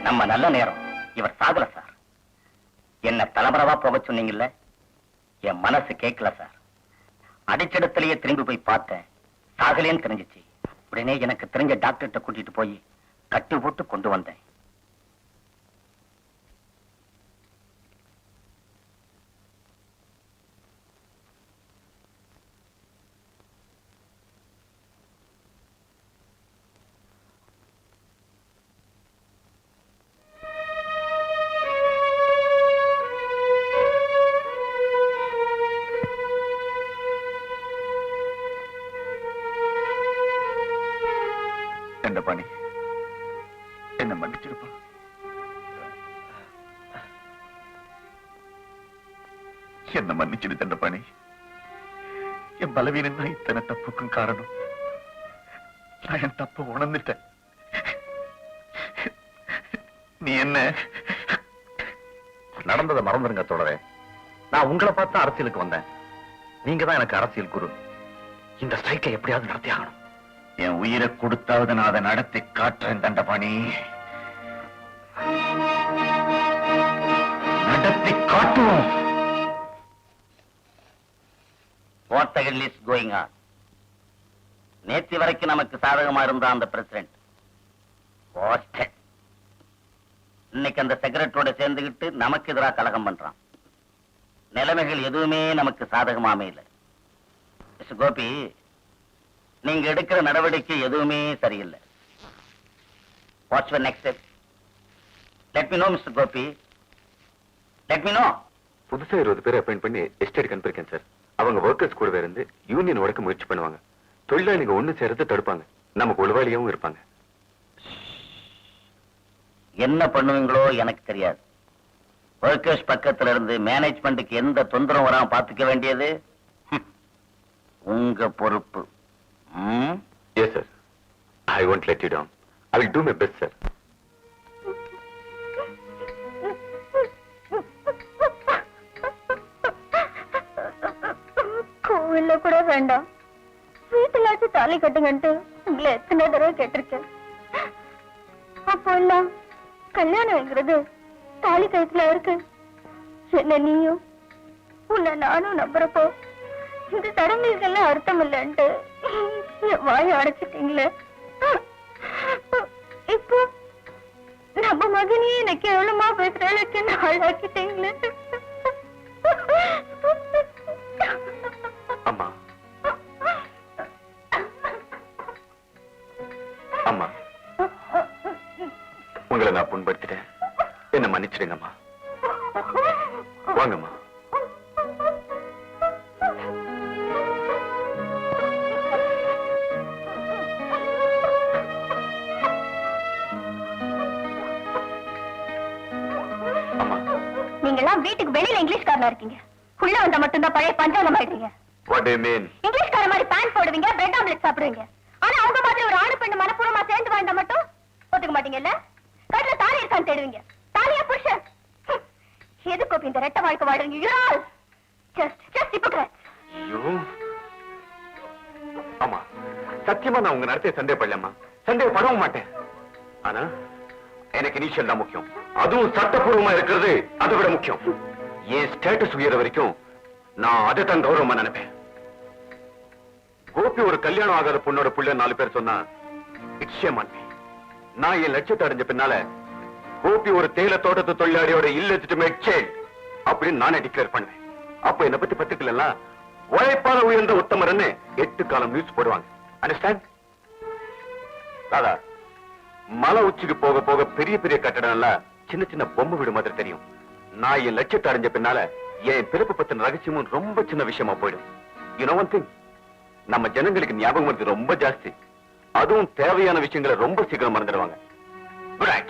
நம்ம நல்ல நேரம் இவர் சாகல சார். என்ன தலைமறைவா போக சொன்னீங்கல்ல, என் மனசு கேட்கல சார். அடிச்சடத்திலேயே திரும்பி போய் பார்த்தேன், சாகலேன்னு தெரிஞ்சிச்சு. உடனே எனக்கு தெரிஞ்ச டாக்டர்கிட்ட கூட்டிட்டு போய் கட்டு போட்டு கொண்டு வந்தேன். என்ன மன்னிச்சிடு தண்டபாணி. என் பலவீனம் தான் இத்தனை தப்புக்கும் காரணம். நான் என் தப்பு உணர்ந்துட்டேன். நீ என்ன நடந்ததை மறந்துருங்க தோழரே. நான் உங்களை பார்த்து அரசியலுக்கு வந்தேன். நீங்க தான் எனக்கு அரசியல் குரு. இந்த ஸ்ட்ரைக்கை எப்படியாவது நடத்தி ஆகணும். என் உயிரை கொடுத்தாவது நான் அதை நடத்தி காட்டுறேன் தண்டபாணி. நடத்தி காட்டுவோம். What the hell is going on? நேற்று வரைக்கும் நமக்கு சாதகமா இருந்த அந்த பிரசிடென்ட் இன்னைக்கு அந்த செக்ரட்டரியோட சேர்ந்துகிட்டு நமக்கு எதிராக கலகம் பண்றான். நிலைமைகள் எதுவுமே நமக்கு சாதகமாமே இல்லை. மிஸ்டர் கோபி, நீங்க எடுக்கிற நடவடிக்கை எதுவுமே சரியில்லை. What's your next step? Let me know mister Gopi, let me know. புதுசா 20 பேர் அப்பாயிண்ட் பண்ணி எஸ்டேட் அனுப்பியிருக்கேன் சார். அவங்க ஒர்க்கர்ஸ் கூட இருந்து யூனியன் உடைக்க முயற்சி பண்ணுவாங்க. தொழிலாளிங்க ஒண்ணு சேர்த்து தடுப்பாங்க. நமக்கு உளவாளியாவும் இருப்பாங்க. என்ன பண்ணுவீங்களோ எனக்கு தெரியாது. ஒர்க்கர்ஸ் பக்கத்துல இருந்து மேனேஜ்மெண்ட்டுக்கு எந்த தொந்தரவும் வராம பாத்துக்க வேண்டியது உங்க பொறுப்பு. Yes sir. I won't let you down. I will do my best, sir. கோவில்ல கூட வேண்டாம், வீட்டுலாச்சும் தாலி கட்டுங்கன்ட்டு உங்களை எத்தனை தடவை கேட்டிருக்கேன். அப்போ எல்லாம் கல்யாணம்ங்கிறது தாலி கழுத்துல இருக்கு. என்ன நீயும் உன்னை நானும் நம்புறப்போ இந்த சடங்குகளுக்கெல்லாம் அர்த்தம் இல்லைன்ட்டு என் வாயை அடைச்சிட்டீங்களே. இப்போ நம்ம மகனையே எனக்கு எவ்வளவுமா பேசுறதுக்கு ஆளாக்கிட்டீங்களே. அம்மா, அம்மா, உங்களை நான் புண்படுத்திட்டேன். என்ன மன்னிச்சிடுங்கம்மா. வாங்கம்மா. நீங்கெல்லாம் வீட்டுக்கு வெளியில இங்கிலீஷ்காரனா இருக்கீங்க. உள்ள வந்தா மட்டும்தான் பழைய பஞ்சாலம் ஆயிடுறீங்க. What do you mean? இங்கிலீஷ்கார மாதிரி பேன் போடுவீங்க, பிரெட் ஆம்லெட் சாப்பிடுவீங்க. ஆனா அவங்க மாதிரி ஒரு ஆணு பெண்ணு மனப்பூர்வமா சேர்ந்து வாழ்ந்தா மட்டும் ஒத்துக்க மாட்டீங்கல்ல. கட்டில தாலி இருக்கான்னு தேடுவீங்க. தாலியா புருஷன்? எதுக்கு இந்த ரெட்ட வாழ்க்கை வாழ்றீங்க? You all just hypocrites. ஐயோ அம்மா, சத்தியமா நான் உங்க நடத்திய சந்தேகப்படலம்மா. சந்தேகப்படவும் மாட்டேன். ஆனா எனக்கு இனிஷியல் தான் முக்கியம். அதுவும் சட்டப்பூர்வமா இருக்கிறது அதை விட முக்கியம். என் ஸ்டேட்டஸ் உயர வரைக்கும் நான் அதை தான் கௌரவமா நினைப்பேன். கோபி ஒரு கல்யாணம் ஆகாத பொண்ணோட புள்ள 4 பேர் சொன்னா இட்ஸ் ஷேம் ஆன் மீ. நான் என் லட்சியத்தை அடைஞ்ச பின்னால கோபி ஒரு தேயில தோட்டத்து தொழிலாளியோட இல்லெஜிட்டிமேட் சைல்ட் அப்படின்னு நானே டிக்ளேர் பண்ணுவேன். அப்ப என்னை பத்தி பத்திரிக்கல எல்லாம் உழைப்பான உயர்ந்த உத்தமர்னு 8 காலம் நியூஸ் போடுவாங்க. அண்டர்ஸ்டாண்ட்? தாதா, மலை உச்சிக்கு போக போக பெரிய பெரிய கட்டடம் எல்லாம் சின்ன சின்ன பொம்மை வீடு மாதிரி தெரியும். நான் என் லட்சியத்தை அடைஞ்ச பின்னால என் பிறப்பு பத்தின ரகசியமும் ரொம்ப சின்ன விஷயமா போயிடும். You know one thing? நம்ம ஜனங்களுக்கு ஞாபகம் வருது ரொம்ப ஜாஸ்தி. அதுவும் தேவையான விஷயங்களை ரொம்ப சீக்கிரம் மறந்துடுவாங்க. Right.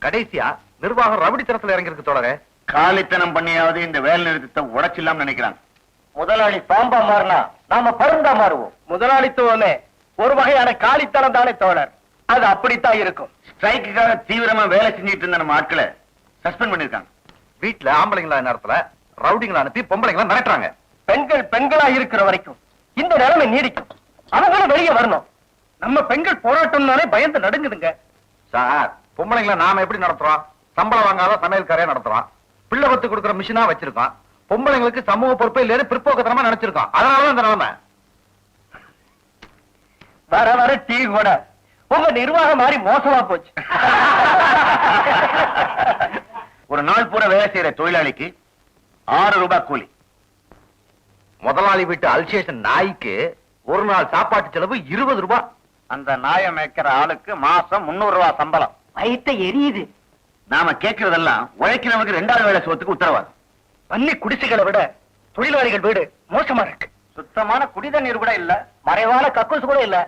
கடைசியா நிர்வாகம் ரவுடித்தனத்துல இறங்கிருக்கு தோழரே. காலித்தனம் பண்ணியாவது இந்த வேலை நிறுத்தத்தை உடைச்சிடலாம் நினைக்கிறாங்க. முதலாளி பாம்பா மாறினா நாம பருந்தா மாறுவோம். முதலாளித்துவமே ஒரு வகையான காலித்தனம் தானே தோழர். அது அப்படித்தான் இருக்கும். ஸ்ட்ரைக்குக்காக தீவிரமா வேலை செஞ்சுட்டு இருந்த நம்ம ஆட்களை சஸ்பெண்ட் பண்ணிருக்காங்க. வீட்டுல ஆம்பளைங்களா நேரத்துல ரவுடிங்களா அனுப்பி பொம்பளைங்களா மிரட்டுறாங்க. பெண்கள் பெண்களா இருக்கிற வரைக்கும் இந்த நிலைமை நீடிக்கும். அவங்களும் வெளியே வரணும். நம்ம பெண்கள் போராட்டம்னாலே பயந்து நடுங்குதுங்க. சார், பொம்பளைங்கள நாம எப்படி நடத்துறோம்? சம்பளம் வாங்காத சமையல்காரையா நடத்துறோம். பிள்ளை பத்து கொடுக்குற மிஷினா வச்சிருக்கோம். பொம்பளைங்களுக்கு சமூக பொறுப்பே இல்லைன்னு பிற்போக்கத்தனமா நினைச்சிருக்கோம். அதனாலதான் இந்த நிலைமை. வர வர டீ கூட உங்க நிர்வாகம் மாதிரி மோசமா போச்சு. ஒரு நாள் பூரா வேலை செய்யற தொழிலாளிக்கு 6 ரூபாய் கூலி. முதலாளி வீட்டு அல்சேஷன் நாய்க்கு ஒரு நாள் சாப்பாட்டு செலவு 20 ரூபாய். அந்த நாயை மேய்க்கிற ஆளுக்கு மாசம் 300 ரூபாய் சம்பளம். வயித்த எரியுது. நாம கேட்கறதெல்லாம் உழைக்கிறவங்க 2வது வேலை சோத்துக்கு உத்தரவாதம். பன்னி குடிசைகளை விட தொழிலாளிகள் வீடு மோசமா இருக்கு. சுத்தமான குடிதண்ணீர் கூட இல்ல, மறைவான கக்கூஸ் கூட இல்ல.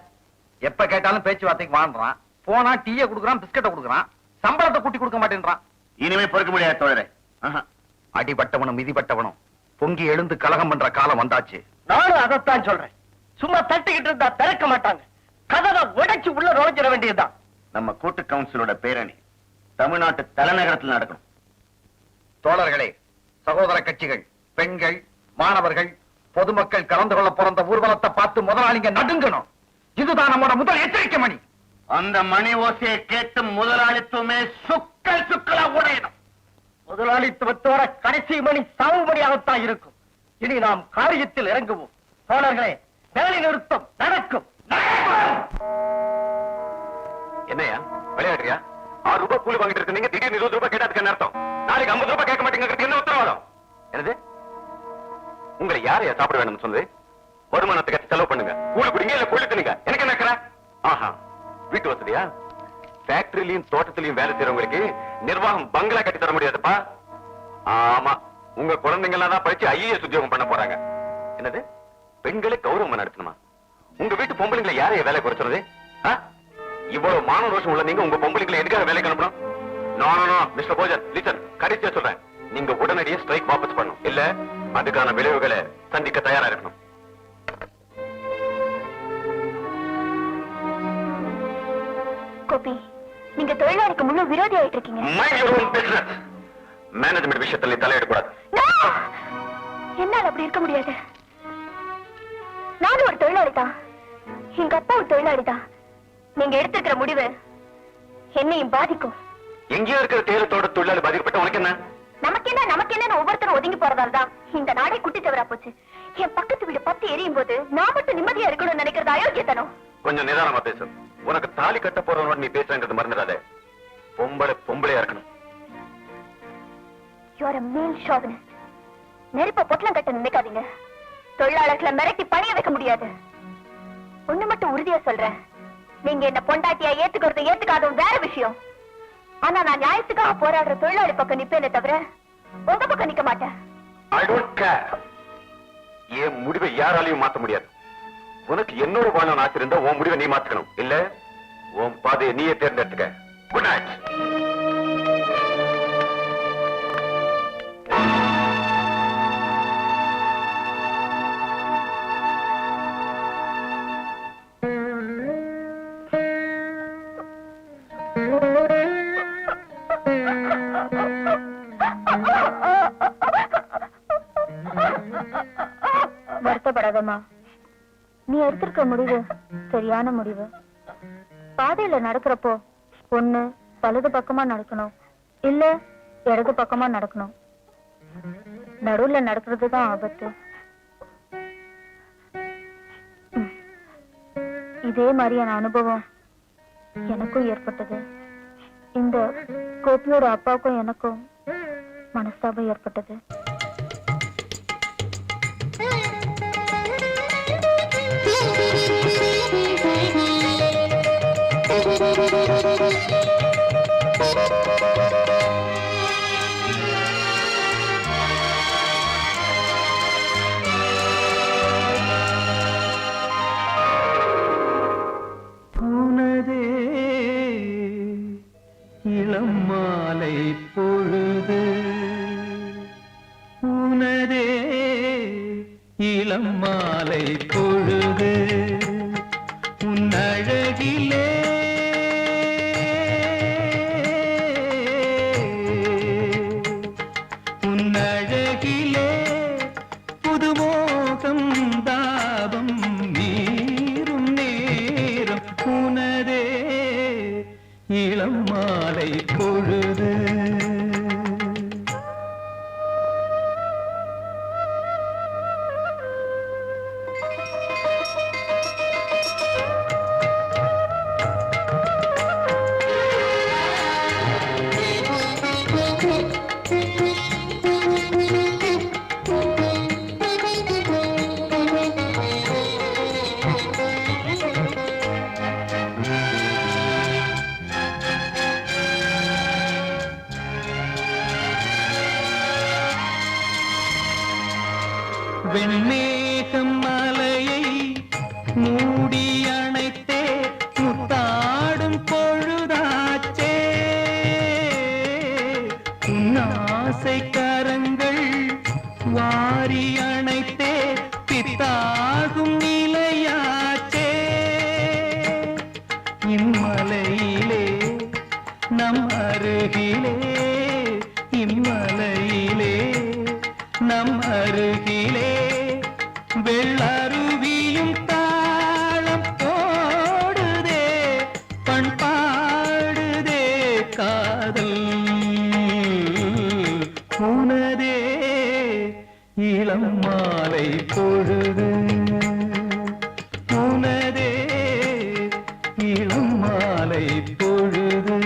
எப்ப கேட்டாலும் பேச்சுவார்த்தைக்கு வாழ்றான், போனா டீயை குடுக்கறான், பிஸ்கட்டை குடுக்கறான், சம்பளத்தை கூட்டி கொடுக்க மாட்டேன்றான். இனிமே பொறுக்க முடியாது தோழரே. அடிபட்டவனும் மிதிப்பட்டவனும் பொங்கி எழுந்து கலகம் பண்ற காலம் வந்தாச்சு. நானும் அதைத்தான் சொல்றேன். சும்மா தட்டிக்கிட்டு இருந்தா திறக்க மாட்டாங்க, கதவை உடைச்சு உள்ள நுழைஞ்சிட வேண்டியதுதான். நம்ம கூட்டு கவுன்சிலோட பேரணி தமிழ்நாட்டு தலைநகரத்தில் நடக்கணும். தோழர்களே, சகோதர கட்சிகள், பெண்கள், மாணவர்கள், பொதுமக்கள் கலந்து கொள்ள பிறந்த ஊர்வலத்தை பார்த்து முதலாளிங்க நடுங்கணும். இதுதான் நம்மோட முதல் எச்சரிக்கை மணி. அந்த மணி ஓசையை கேட்டு முதலாளித்துவமே சுக்கல் சுக்கலா உடையணும். முதலாளித்துவத்தோட கடைசி மணி சாவு மணியாகத்தான் இருக்கும். இனி நாம் காரியத்தில் இறங்குவோம். தோழர்களே, வேலை நிறுத்தம் நடக்கும். என்னையா விளையாடுறியா? 6 ரூபாய் கூலி வாங்கிட்டு இருக்கீங்க, திடீர்னு 20 ரூபாய் கேட்டதுக்கு என்ன அர்த்தம்? நாளைக்கு 50 ரூபாய் கேட்க மாட்டேங்கிறது என்ன உத்தரவாதம்? என்னது? உங்களை யாரையா சாப்பிட வேணும்னு சொல்லுது? வருமானத்துக்கு செலவு பண்ணுங்க, கூலி குடிங்க, இல்ல கூலி தின்னுங்க. எனக்கு என்ன இருக்கிற? ஆஹா, வீட்டு வசதியா? ஃபேக்டரியிலையும் தோட்டத்திலையும் வேலை செய்யறவங்களுக்கு நிர்வாகம் பங்களா கட்டி தர முடியாதுப்பா. ஆமா, உங்க குழந்தைங்க எல்லாம் தான் படிச்சு ஐஏஎஸ் உத்தியோகம் பண்ண போறாங்க. என்னது? பெண்களை கௌரவம் நடத்தணுமா? உங்க வீட்டு பொம்பளைங்களை யாரைய வேலை குறைச்சுறது? இவ்வளவு மான ரோஷம் உள்ள நீங்க உங்க பொம்பளைங்களை எதுக்காக வேலைக்கு அனுப்பணும்? நோ மிஸ்டர் போஜன், லிசன், கடைசியா சொல்றேன், நீங்க உடனடியே ஸ்ட்ரைக் வாபஸ் பண்ணணும், இல்ல அதுக்கான விளைவுகளை சந்திக்க தயாரா இருக்கணும். கோபி, நீங்க தொழிலாளிக்கு முழு விரோதி ஆயிட்டு இருக்கீங்க. மேனேஜ்மெண்ட் விஷயத்துல தலையிடக்கூடாது. என்னால அப்படி இருக்க முடியாது. நானும் ஒரு தொழிலாளி தான், எங்க அப்பா ஒரு தொழிலாளி தான். நீங்க எடுத்துக்கிற முடிவு என்னையும் பாதிக்கும். எங்கேயோ இருக்கிற தேலத்தோட தொழிலாளி பாதிக்கப்பட்ட உனக்கு என்ன? நமக்கு என்ன ஒவ்வொருத்தரும் ஒதுங்கி போறதால தான் இந்த நாடே குட்டிச்சவரா போச்சு. என் பக்கத்து வீடு பத்தி எரியும் போது நான் மட்டும் நிம்மதியா இருக்கணும்னு நினைக்கிறது அயோக்கியத்தனம். கொஞ்சம் நிதானமா பேசு. உனக்கு தாலி கட்ட போறவனோட நீ பேசுறது மறந்துடாத. பொம்பளையா இருக்கணும். You are a male chauvinist. நெருப்ப பொட்டலம் கட்ட நினைக்காதீங்க. தொழிலாளர்களை மிரட்டி பணிய வைக்க முடியாது. ஒண்ணு மட்டும் உறுதியா சொல்றேன், நீங்க என்ன பொண்டாட்டியா ஏத்துக்காதது வேற விஷயம். ஆனா நான் நியாயத்துக்காக போராடுற தொழிலாளி பக்கம் நிப்பேனே தவிர உங்க பக்கம் நிக்க மாட்டேன். I don't care. என் முடிவை யாராலையும் மாத்த முடியாது. உனக்கு என்னோட வாழணும் ஆசை இருந்தா உன் முடிவை நீ மாத்துக்கணும், இல்ல உன் பாதையை நீயே தேர்ந்தெடுத்துக்க. Good night. வருத்தப்படாதம்மா, நீ எடுத்திருக்க முடிவு சரியான முடிவு. பாதையில நடக்கிறப்போ ஒண்ணு வலது பக்கமா நடக்கணும், இல்ல இடது பக்கமா நடக்கணும். நடுவுல நடக்கிறதுதான் ஆபத்து. இதே மாதிரியான அனுபவம் எனக்கும் ஏற்பட்டது. இந்த கோபியோட அப்பாவுக்கும் எனக்கும் மனஸ்தாபம் ஏற்பட்டது. போனதே இளம் மாலை பொழுது, உனதே இளம் மாலை பொழுது, உன் அழகிலே புதுமோகம் தாபம் நீரும் நேரம், உனதே இளம் மாலை பொழுது. வெண்மேகம் மலையை மூடி அணைத்தே முத்தாடும் பொழுதாச்சே உன்னாசை கரங்கள் வாரி அணைத்தே பித்தாகும் நிலையாச்சே இம்மலையிலே நம் அருகிலே இம்மலையிலே நம் அருகிலே வெள்ளருவியும் தாளம் போடுதே பண்பாடுதே காதல் உனதே இளம் மாலை பொழுது உனதே இளம் மாலை பொழுது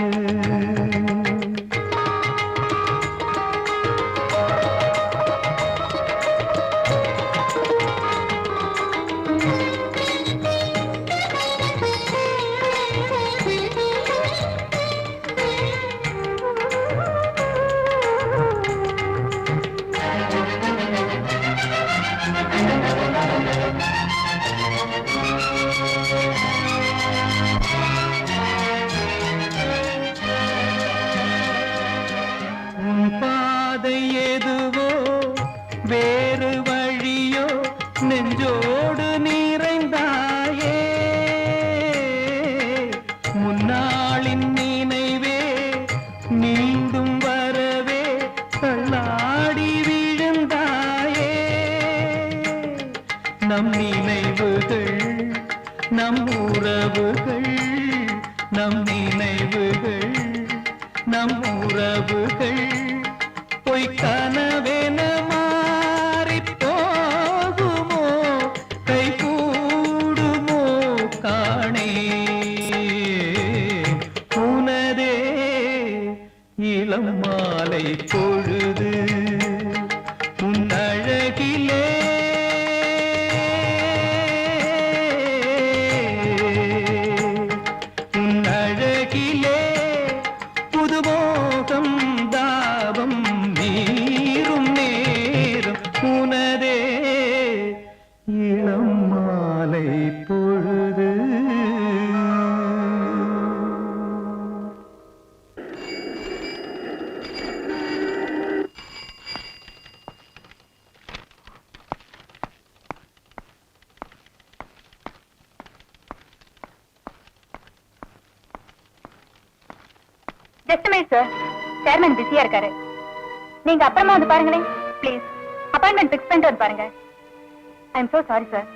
உன் பாதை எதுவோ வேறு வழியோ நெஞ்சோடு நிறைந்தாயே முன்னாளின் நினைவே மீண்டும் வரவே தள்ளாடி விழுந்தாயே நம் நினைவுகள் நம் உறவுகள் நம் நினைவுகள் நம் உறவுகள் பொய் கனவென மாறி போகுமோ கை கூடுமோ காணே உனதே இளம் மாலை பொழுது உன் அழகிலே உன் அழகிலே புதுமோகம் தாபம் நீரும் நேரும் உனதே இளம் மாலை பொழுது ஜஸ்ட் மினிட் சார், சேர்மன் பிஸியா இருக்காரு. நீங்க அப்புறமா வந்து பாருங்களேன் ப்ளீஸ். அப்பாயின்மெண்ட் ஃபிக்ஸ் பண்ணிட்டு வந்து பாருங்க. I am so sorry sir.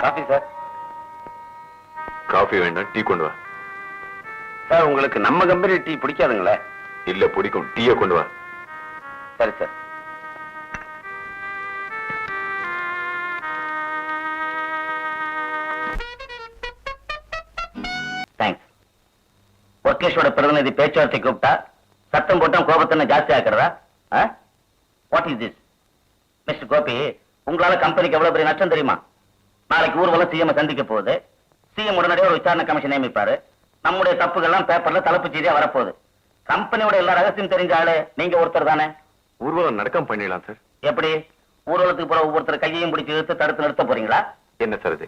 Coffee sir. Coffee வேண்டாம், டீ கொண்டு வா. சார் உங்களுக்கு நம்ம கம்பெனி டீ பிடிக்காதுங்களே? இல்ல பிடிக்கும், டீயை கொண்டு வா. சரி சார். தேங்க்ஸ். ஒர்க்கேஷோட பிரதிநிதி பேச்சுவார்த்தை கூப்பிட்டா சத்தம் போட்டா கோபத்தை ஜாஸ்தி ஆக்குறதா? What is this? Mister Gopi, உங்களால கம்பெனிக்கு எவ்வளவு பெரிய நஷ்டம் தெரியுமா? நாளைக்கு ஊர்வலம் சிஎம் சந்திக்க போகுது. சிஎம் உடனடியாக ஒரு விசாரணை கமிஷன் நியமிப்பாரு. நம்முடைய தப்புகள்லாம் பேப்பர்ல தலைப்பு செய்தியா வரப்போகுது. கம்பெனியோட எல்லா ரகசியம் தெரிஞ்ச ஆளு நீங்க ஒருத்தர் தானே. ஊர்வலம் நடக்காம பண்ணிடலாம் சார். எப்படி? ஊர்வலத்துக்கு போற ஒவ்வொருத்தர் கையையும் பிடிச்சி இழுத்து தடுத்து நிறுத்த போறீங்களா? என்ன சார் இது?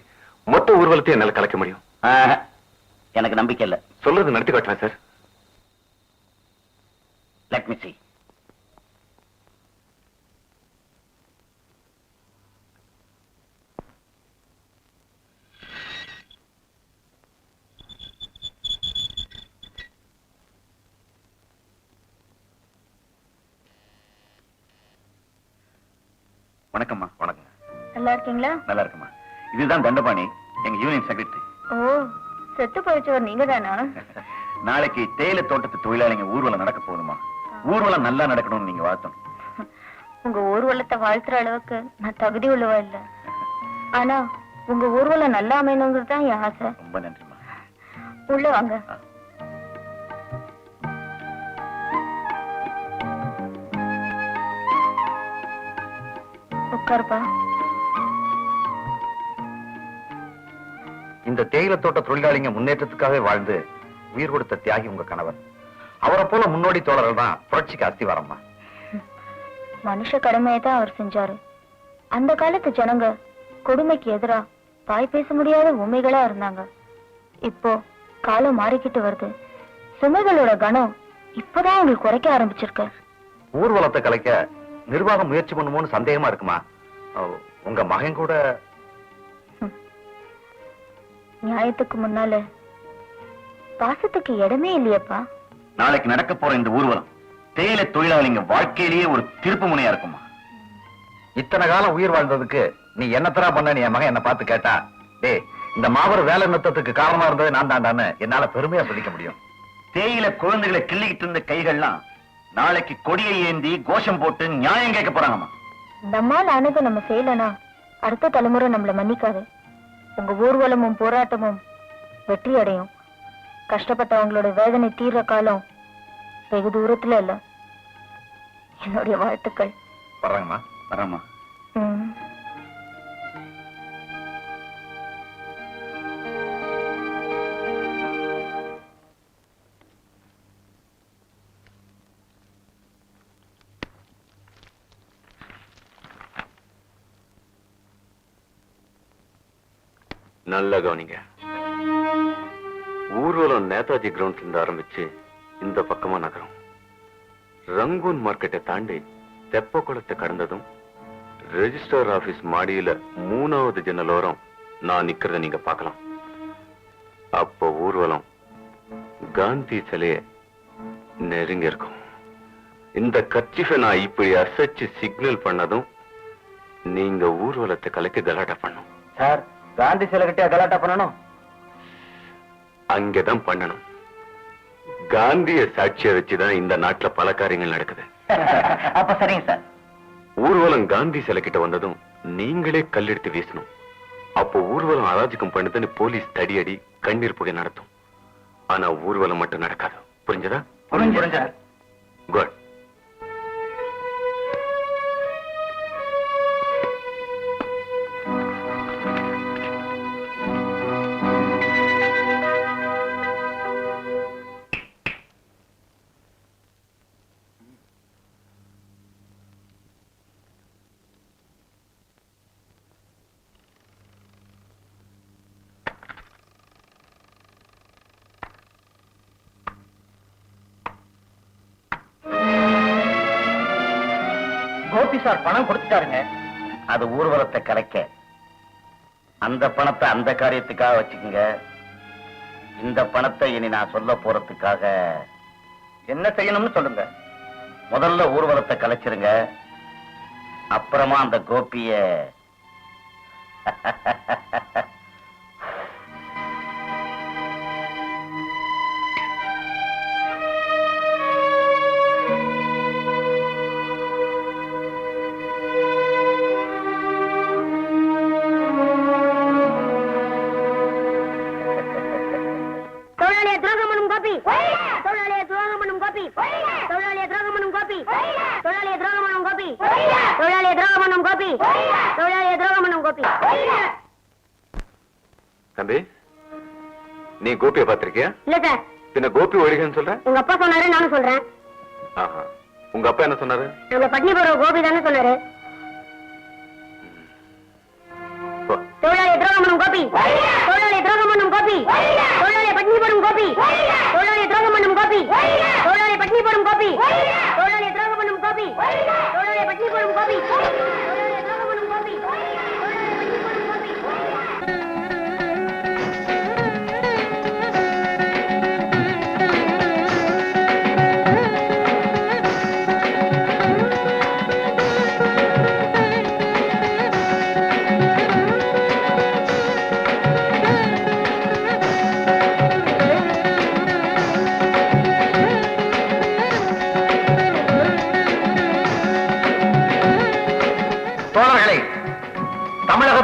மொத்த ஊர்வலத்தையும் என்னால கலைக்க முடியும்? எனக்கு நம்பிக்கை இல்ல. சொல்றது நடத்தி காட்டுறேன் சார். Let me see. வணக்கம்மா. வணக்கம். நல்லா இருக்கீங்களா? நல்லா இருக்குமா. இதுதான் தண்டபாணி, எங்க யூனியன் செக்ரட்டரி. ஓ, செத்து போயிச்சவர் நீங்க தானா? நாளைக்கு தேயிலை தோட்டத்து தொழிலாளிங்க ஊர்வலம் நடக்க போகுதுமா. ஊர்வலம் நல்லா நடக்கணும்னு நீங்க வாழ்த்தணும். உங்க ஊர்வலத்தை வாழ்த்துற அளவுக்கு நான் தகுதி உள்ளவா இல்ல. ஆனா உங்க ஊர்வலம் நல்லா அமையணுங்கிறது தான் என் ஆசை. ரொம்ப நன்றிமா. உள்ள வாங்க. உட்காருப்பா. இந்த தேயிலை தோட்ட தொழிலாளிங்க முன்னேற்றத்துக்காகவே வாழ்ந்து உயிர் கொடுத்த தியாகி உங்க கணவர். அவரை போல முன்னோடி தோழர்கள் தான் புரட்சிக்கு அஸ்திவாரம்மா. மனுஷ கடமையை தான் அவர் செஞ்சாரு. அந்த காலத்து ஜனங்க கொடுமைக்கு எதிரா தாய் பேச முடியாத உண்மைகளா இருந்தாங்க. இப்போ காலம் மாறிக்கிட்டு வருது. சுமைகளோட கணம் இப்பதான் உங்களுக்கு குறைக்க ஆரம்பிச்சிருக்கு. ஊர்வலத்தை கலைக்க நிர்வாகம் முயற்சி பண்ணுமோன்னு சந்தேகமா இருக்குமா? உங்க மகன் கூட நியாயத்துக்கு முன்னால பாசத்துக்கு இடமே இல்லையப்பா. நாளைக்கு நடக்க போற இந்த ஊர்வலம் தேயிலை தொழிலாளிங்க வாழ்க்கையிலேயே ஒரு திருப்பு முனையா இருக்குமா. இத்தனை காலம் உயிர் வாழ்ந்ததுக்கு நீ என்னத்தரா பண்ண என் மகன் என்ன பார்த்து கேட்டா, டேய் இந்த மாபெரும் வேலை நிறுத்தத்துக்கு காரணமா இருந்தது நான் தாண்டான்னு என்னால பெருமையா சொல்லிக்க முடியும். தேயிலை குழந்தைகளை கிள்ளிக்கிட்டு இருந்த கைகள்லாம் நாளைக்கு கொடியை ஏந்தி கோஷம் போட்டு நியாயம் கேட்க போறாங்கம்மா. நம்மால் ஆனது நம்ம செய்யலனா அடுத்த தலைமுறை நம்மள மன்னிக்காது. உங்க ஊர்வலமும் போராட்டமும் வெற்றி அடையும். கஷ்டப்பட்டவங்களோட வேதனை தீர்ற காலம் வெகு தூரத்துல இல்ல. என்னுடைய வாழ்த்துக்கள். வர்றாங்கம்மா. வர்றேம்மா. நல்ல கவனிங்க. ஊர்வலம் நேதாஜி கிரவுண்ட்ல இருந்து ஆரம்பிச்சு இந்த பக்கமா நகரம். ரங்கூன் மார்க்கெட்டை தாண்டி தெப்ப குளத்தை கடந்ததும் ரெஜிஸ்டர் ஆபீஸ் மாடியில 3வது ஜன்னலோரம் நான் நிக்கிறத நீங்க பார்க்கலாம். அப்போ ஊர்வலம் காந்தி சிலைய நெருங்கி இருக்கும். இந்த கர்ச்சிஃபை நான் இப்படி அசைச்சு சிக்னல் பண்ணதும் நீங்க ஊர்வலத்தை கலைக்க கலாட்டா பண்ணும். சார், காந்தி சிலை கிட்டே கலாட்டா பண்ணணும்? அங்கதான் பண்ணணும். காந்திய சாட்சிய வச்சுதான் இந்த நாட்டுல பல காரியங்கள் நடக்குது. அப்ப சரிங்க சார். ஊர்வலம் காந்தி சிலை கிட்ட வந்ததும் நீங்களே கல்லெடுத்து வீசணும். அப்போ ஊர்வலம் அராஜகம் பண்ணுதுன்னு போலீஸ் தடியடி கண்ணீர் புகை நடத்தும். ஆனா ஊர்வலம் மட்டும் நடக்காது. புரிஞ்சதா? புரிஞ்சு. குட். கோபி சார் பணம் கொடுத்துட்டாருங்க. அது ஊர்வலத்தை கலைக்க. அந்த பணத்தை அந்த காரியத்துக்காக வச்சுக்கோங்க. இந்த பணத்தை இனி நான் சொல்ல போறதுக்காக என்ன செய்யணும்னு சொல்லுங்க. முதல்ல ஊர்வலத்தை கலைச்சிருங்க. அப்புறமா அந்த கோபிய தம்பி, நீ கோபியை பார்த்திருக்கியா? இல்ல சார். பின்ன கோபி ஒழிகன்னு சொல்ற? உங்க அப்பா சொன்னாரு, நானும் சொல்றேன். ஆஹா. உங்க அப்பா என்ன சொன்னாரு? நம்ம பட்னி போற கோபி தானே சொன்னாரு. தொழிலாளி துரோகம் பண்ணும் கோபி, தொழிலாளி துரோகம் பண்ணும் கோபி, தொழிலாளி பட்னி போடும் கோபி, தொழிலாளி துரோகம் பண்ணும் கோபி, தொழிலாளி பட்னி போடும் கோபி, தொழிலாளி துரோகம் பண்ணும் கோபி, தொழிலாளி பட்னி போடும் கோபி, தொழிலாளி துரோகம் பண்ணும் கோபி, தொழிலாளி பட்னி போடும் கோபி.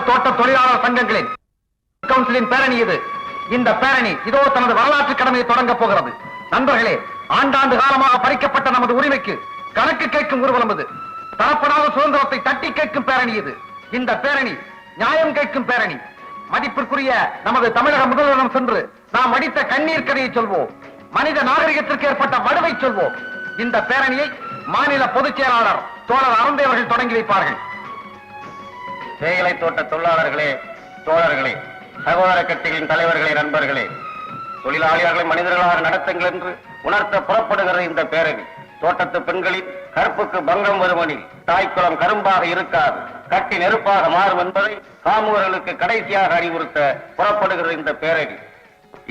தோட்ட தொழிலாளர் சங்கங்களின் கவுன்சிலின் பேரணி இது. இந்த பேரணி இதோ தனது வரலாற்று கடமையை தொடங்க போகிறது. நண்பர்களே, ஆண்டாண்டு காலமாக பறிக்கப்பட்ட நமது உரிமைக்கு கணக்கு கேட்கும் ஊர்வலம் இது. தரப்படாத சுதந்திரத்தை தட்டி கேட்கும் பேரணி இது. இந்த பேரணி நியாயம் கேட்கும் பேரணி. மதிப்பிற்குரிய நமது தமிழக முதல்வரிடம் சென்று நாம் அடித்த கண்ணீர் கதையை சொல்வோம். மனித நாகரிகத்திற்கு ஏற்பட்ட வடுவை சொல்வோம். இந்த பேரணியை மாநில பொதுச் செயலாளர் தோழர் அருந்தேவர்கள் தொடங்கி வைப்பார்கள். தேயிலை தோட்ட தொழிலாளர்களே, தோழர்களே, சகோதர கட்சிகளின் தலைவர்களே, நண்பர்களே, தொழிலாளிகளை மனிதர்களாக நடத்துங்கள் என்று உணர்த்த புறப்படுகிற இந்த பேரணி தோட்டத்து பெண்களின் கற்புக்கு பங்கம் வருமனில் தாய்க்குளம் கரும்பாக இருக்காது, கட்டி நெருப்பாக மாறும் என்பதை காமுகர்களுக்கு கடைசியாக அறிவுறுத்த புறப்படுகிற இந்த பேரணி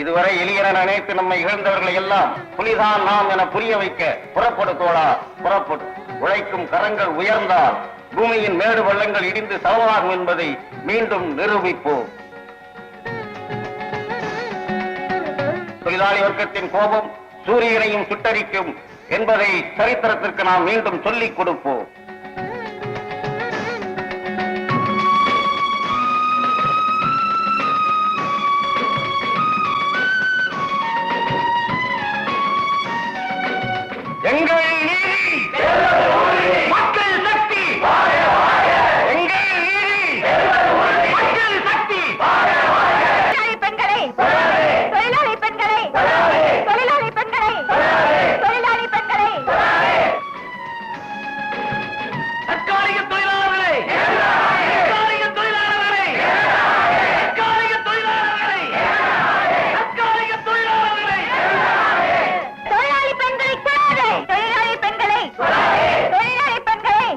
இதுவரை எளியன நினைத்து நம்மை இழந்தவர்களை எல்லாம் புலிதான் நாம் என புரிய வைக்க புறப்படு தோழா, புறப்படு. உழைக்கும் கரங்கள் உயர்ந்தால் பூமியின் மேடு பள்ளங்கள் இடிந்து சமமாகும் என்பதை மீண்டும் நிரூபிப்போம். தொழிலாளி வர்க்கத்தின் கோபம் சூரியனையும் சுட்டரிக்கும் என்பதை சரித்திரத்திற்கு நாம் மீண்டும் சொல்லிக் கொடுப்போம். எங்கள் நீதி, மக்கள் சக்தி, எங்கள் நீதி, மக்கள் சக்தி. பெண்களை, தொழிலாளி பெண்களை, தொழிலாளி பெண்களை, தொழிலாளி பெண்களை, தற்காலிக தொழிலாளர்களை, தற்காலிக தொழிலாளர்களை, தற்காலிக தொழிலாளர்களை, தற்காலிக தொழிலாளர்களை, தொழிலாளி பெண்களை கொள்ளாதே, தொழிலாளி பெண்களை, தொழிலாளி பெண்களை.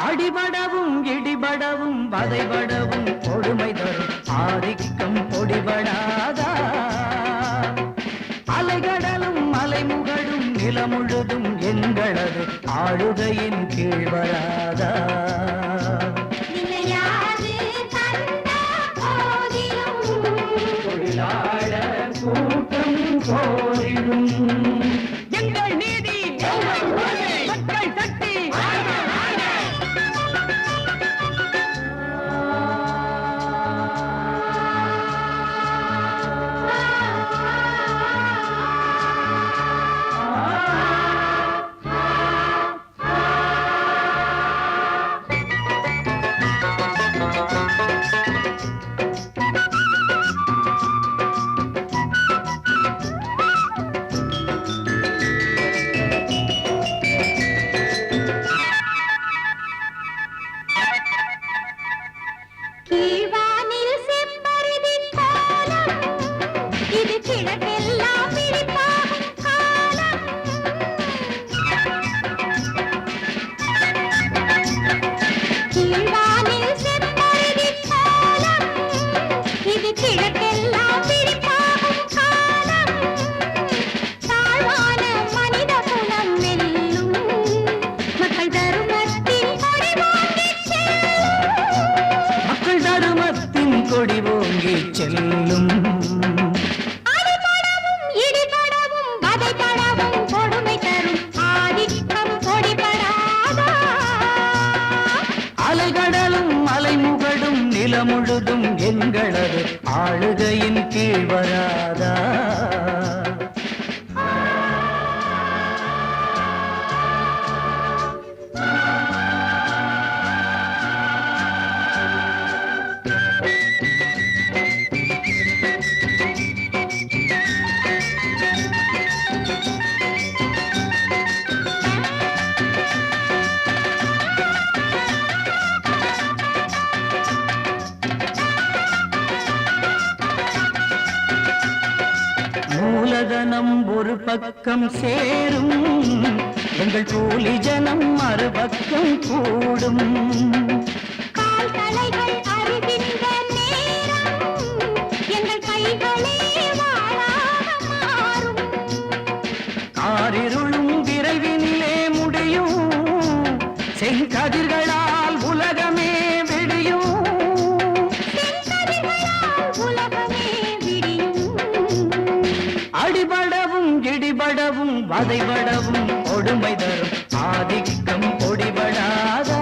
அடிபடவும் இடிபடவும் வதைபடவும் கொடுமை தரும் ஆதிக்கம் பொடிபடாதா? அலைகடலும் மலைமுகடும் நிலமுழுதும் எங்களது ஆளுகையின் கீழ் வராதா? தொழிலாளர் கூட்டம் கோரிடும் எங்கள் நீதி, மக்கள் சக்தி. கீழ்வானில் செம்பருதி கோலம், இது கிழக்கெல்லாம் விழிப்பாகும் காலம். கீழ்வானில் செம்பருதி கோலம், இது கிழக்கெல்லாம் விழிப்பாகும் காலம். தாழ்வான மனித குலம் வெல்லும், மக்கள் தருமத்தின் கொடி வாங்கிச் செல்லும். மக்கள் தருமத்தின் கொடி ஓங்கி செல்லும். அடிபடவும் இடிபடவும் வதைபடவும் கொடுமை தரும் ஆதிக்கம் பொடிபடாதா? அலைகடலும் மலைமுகடும் நிலமுழுதும் எங்களது ஆளுகையின் கீழ் வராதா? மூலதனம் ஒரு பக்கம் சேரும், எங்கள் கூலி ஜனம் மறுபக்கம் கூடும். கால் தலைகள் அறிகின்ற ஆறிருளும் விரைவினிலே முடியும் செங்கதிர்களால் உலகமே விடியும் அடிபடவும் இடிபடவும் வதைபடவும் கொடுமை தரும் ஆதிக்கம் பொடிபடாதா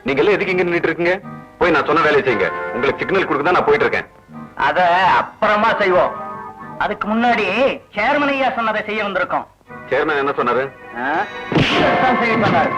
நீங்க எல்லாம் எதுக்கு இங்க நின்னுட்டு இருக்கீங்க? போய் நான் சொன்ன வேலையை செய்யுங்க. உங்களுக்கு சிக்னல் கொடுக்க தான் நான் போயிட்டு இருக்கேன். அத அப்புறமா செய்வோம். அதுக்கு முன்னாடி சேர்மன் ஐயா சொன்னதை செய்ய வந்திருக்கோம். சேர்மன் என்ன சொன்னாரு? செய்ய சொன்னாரு.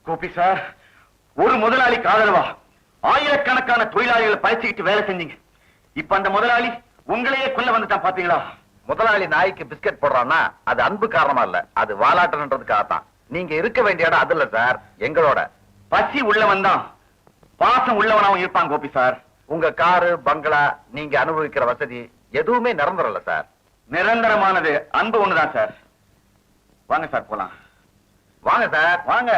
கோபி சார், ஒரு முதலாளிக்கு ஆதரவா ஆயிரக்கணக்கான தொழிலாளிகளை பயிற்சிக்கிட்டு வேலை செஞ்சீங்க. இப்ப அந்த முதலாளி உங்களையே கொல்ல வந்துட்டான் பாத்தீங்களா? முதலாளி நாய்க்கு பிஸ்கட் போடுறான்னா அது அன்பு காரணமா இல்ல, அது வாலாட்டன்றதுக்காகத்தான். நீங்க இருக்க வேண்டிய இடம் அது இல்ல சார், எங்களோட. பசி உள்ளவன் தான் பாசம் உள்ளவனாவும் இருப்பான் கோபி சார். உங்க காரு பங்களா நீங்க அனுபவிக்கிற வசதி எதுவுமே நிரந்தரம் இல்ல சார். நிரந்தரமானது அன்பு ஒண்ணுதான் சார். வாங்க சார் போலாம். வாங்க சார் வாங்க.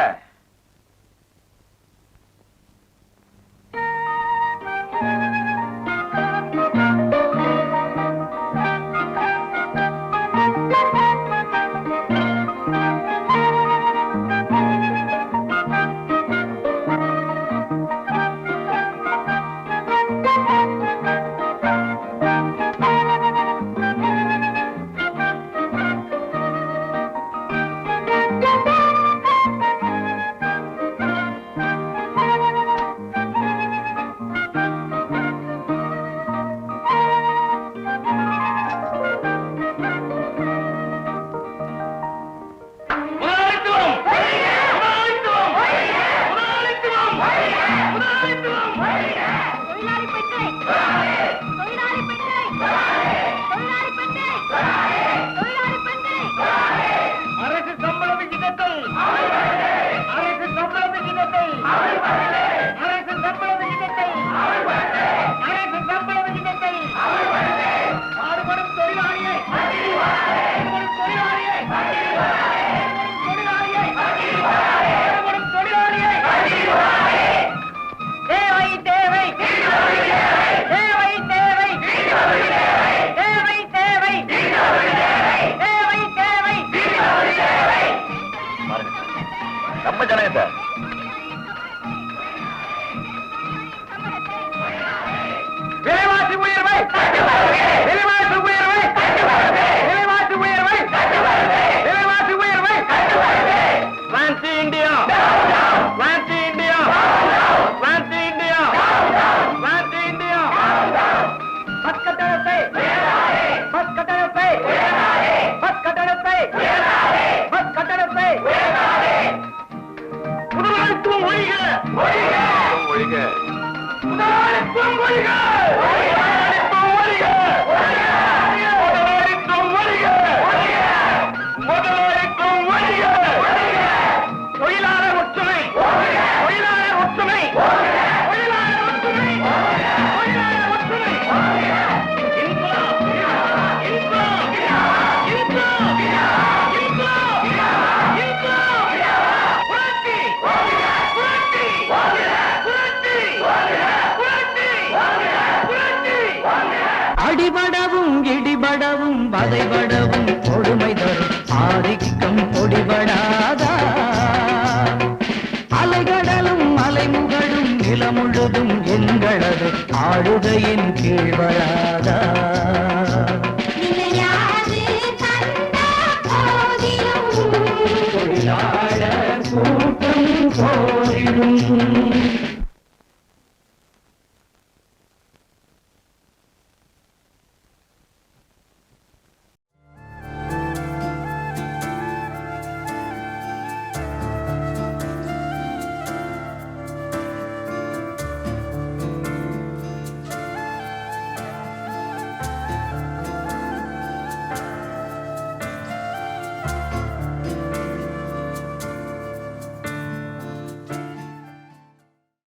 நம்ம ஜனங்க சார். விலைவாசி உயர்வை விலைவாசி உயர்வை விலைவாசி உயர்வை விலைவாசி உயர்வை வான்சி India வான்சி India வான்சி India வான்சி India bus கட்டணத்தை பஸ் கட்டணத்தை பஸ் கட்டணத்தை பஸ் கட்டணத்தை முதலாளித்துவம் ஒழிக ஒழிக முதலாளித்துவம் ஒழிக முதலாளித்துவம் ஒழிக முதலாளித்துவம் ஒழிக முதலாளித்துவம் ஒழிக தொழிலாளர் ஒற்றுமை தொழிலாளர் ஒற்றுமை தொழிலாளர் ஒற்றுமை தொழிலாளர் ஒற்றுமை இன்குலாப் இன்குலாப் இன்குலாப் இன்குலாப் இன்குலாப் புரட்சி புரட்சி புரட்சி அடிபடவும் இடிபடவும் வதைபடவும் கொடுமை தரும் ஆதிக்கம் பொடிபடாதா அலைகடலும் அலைமுகடும் நிலமுழுதும் எங்களது ஆளுகையின் கீழ் வராதா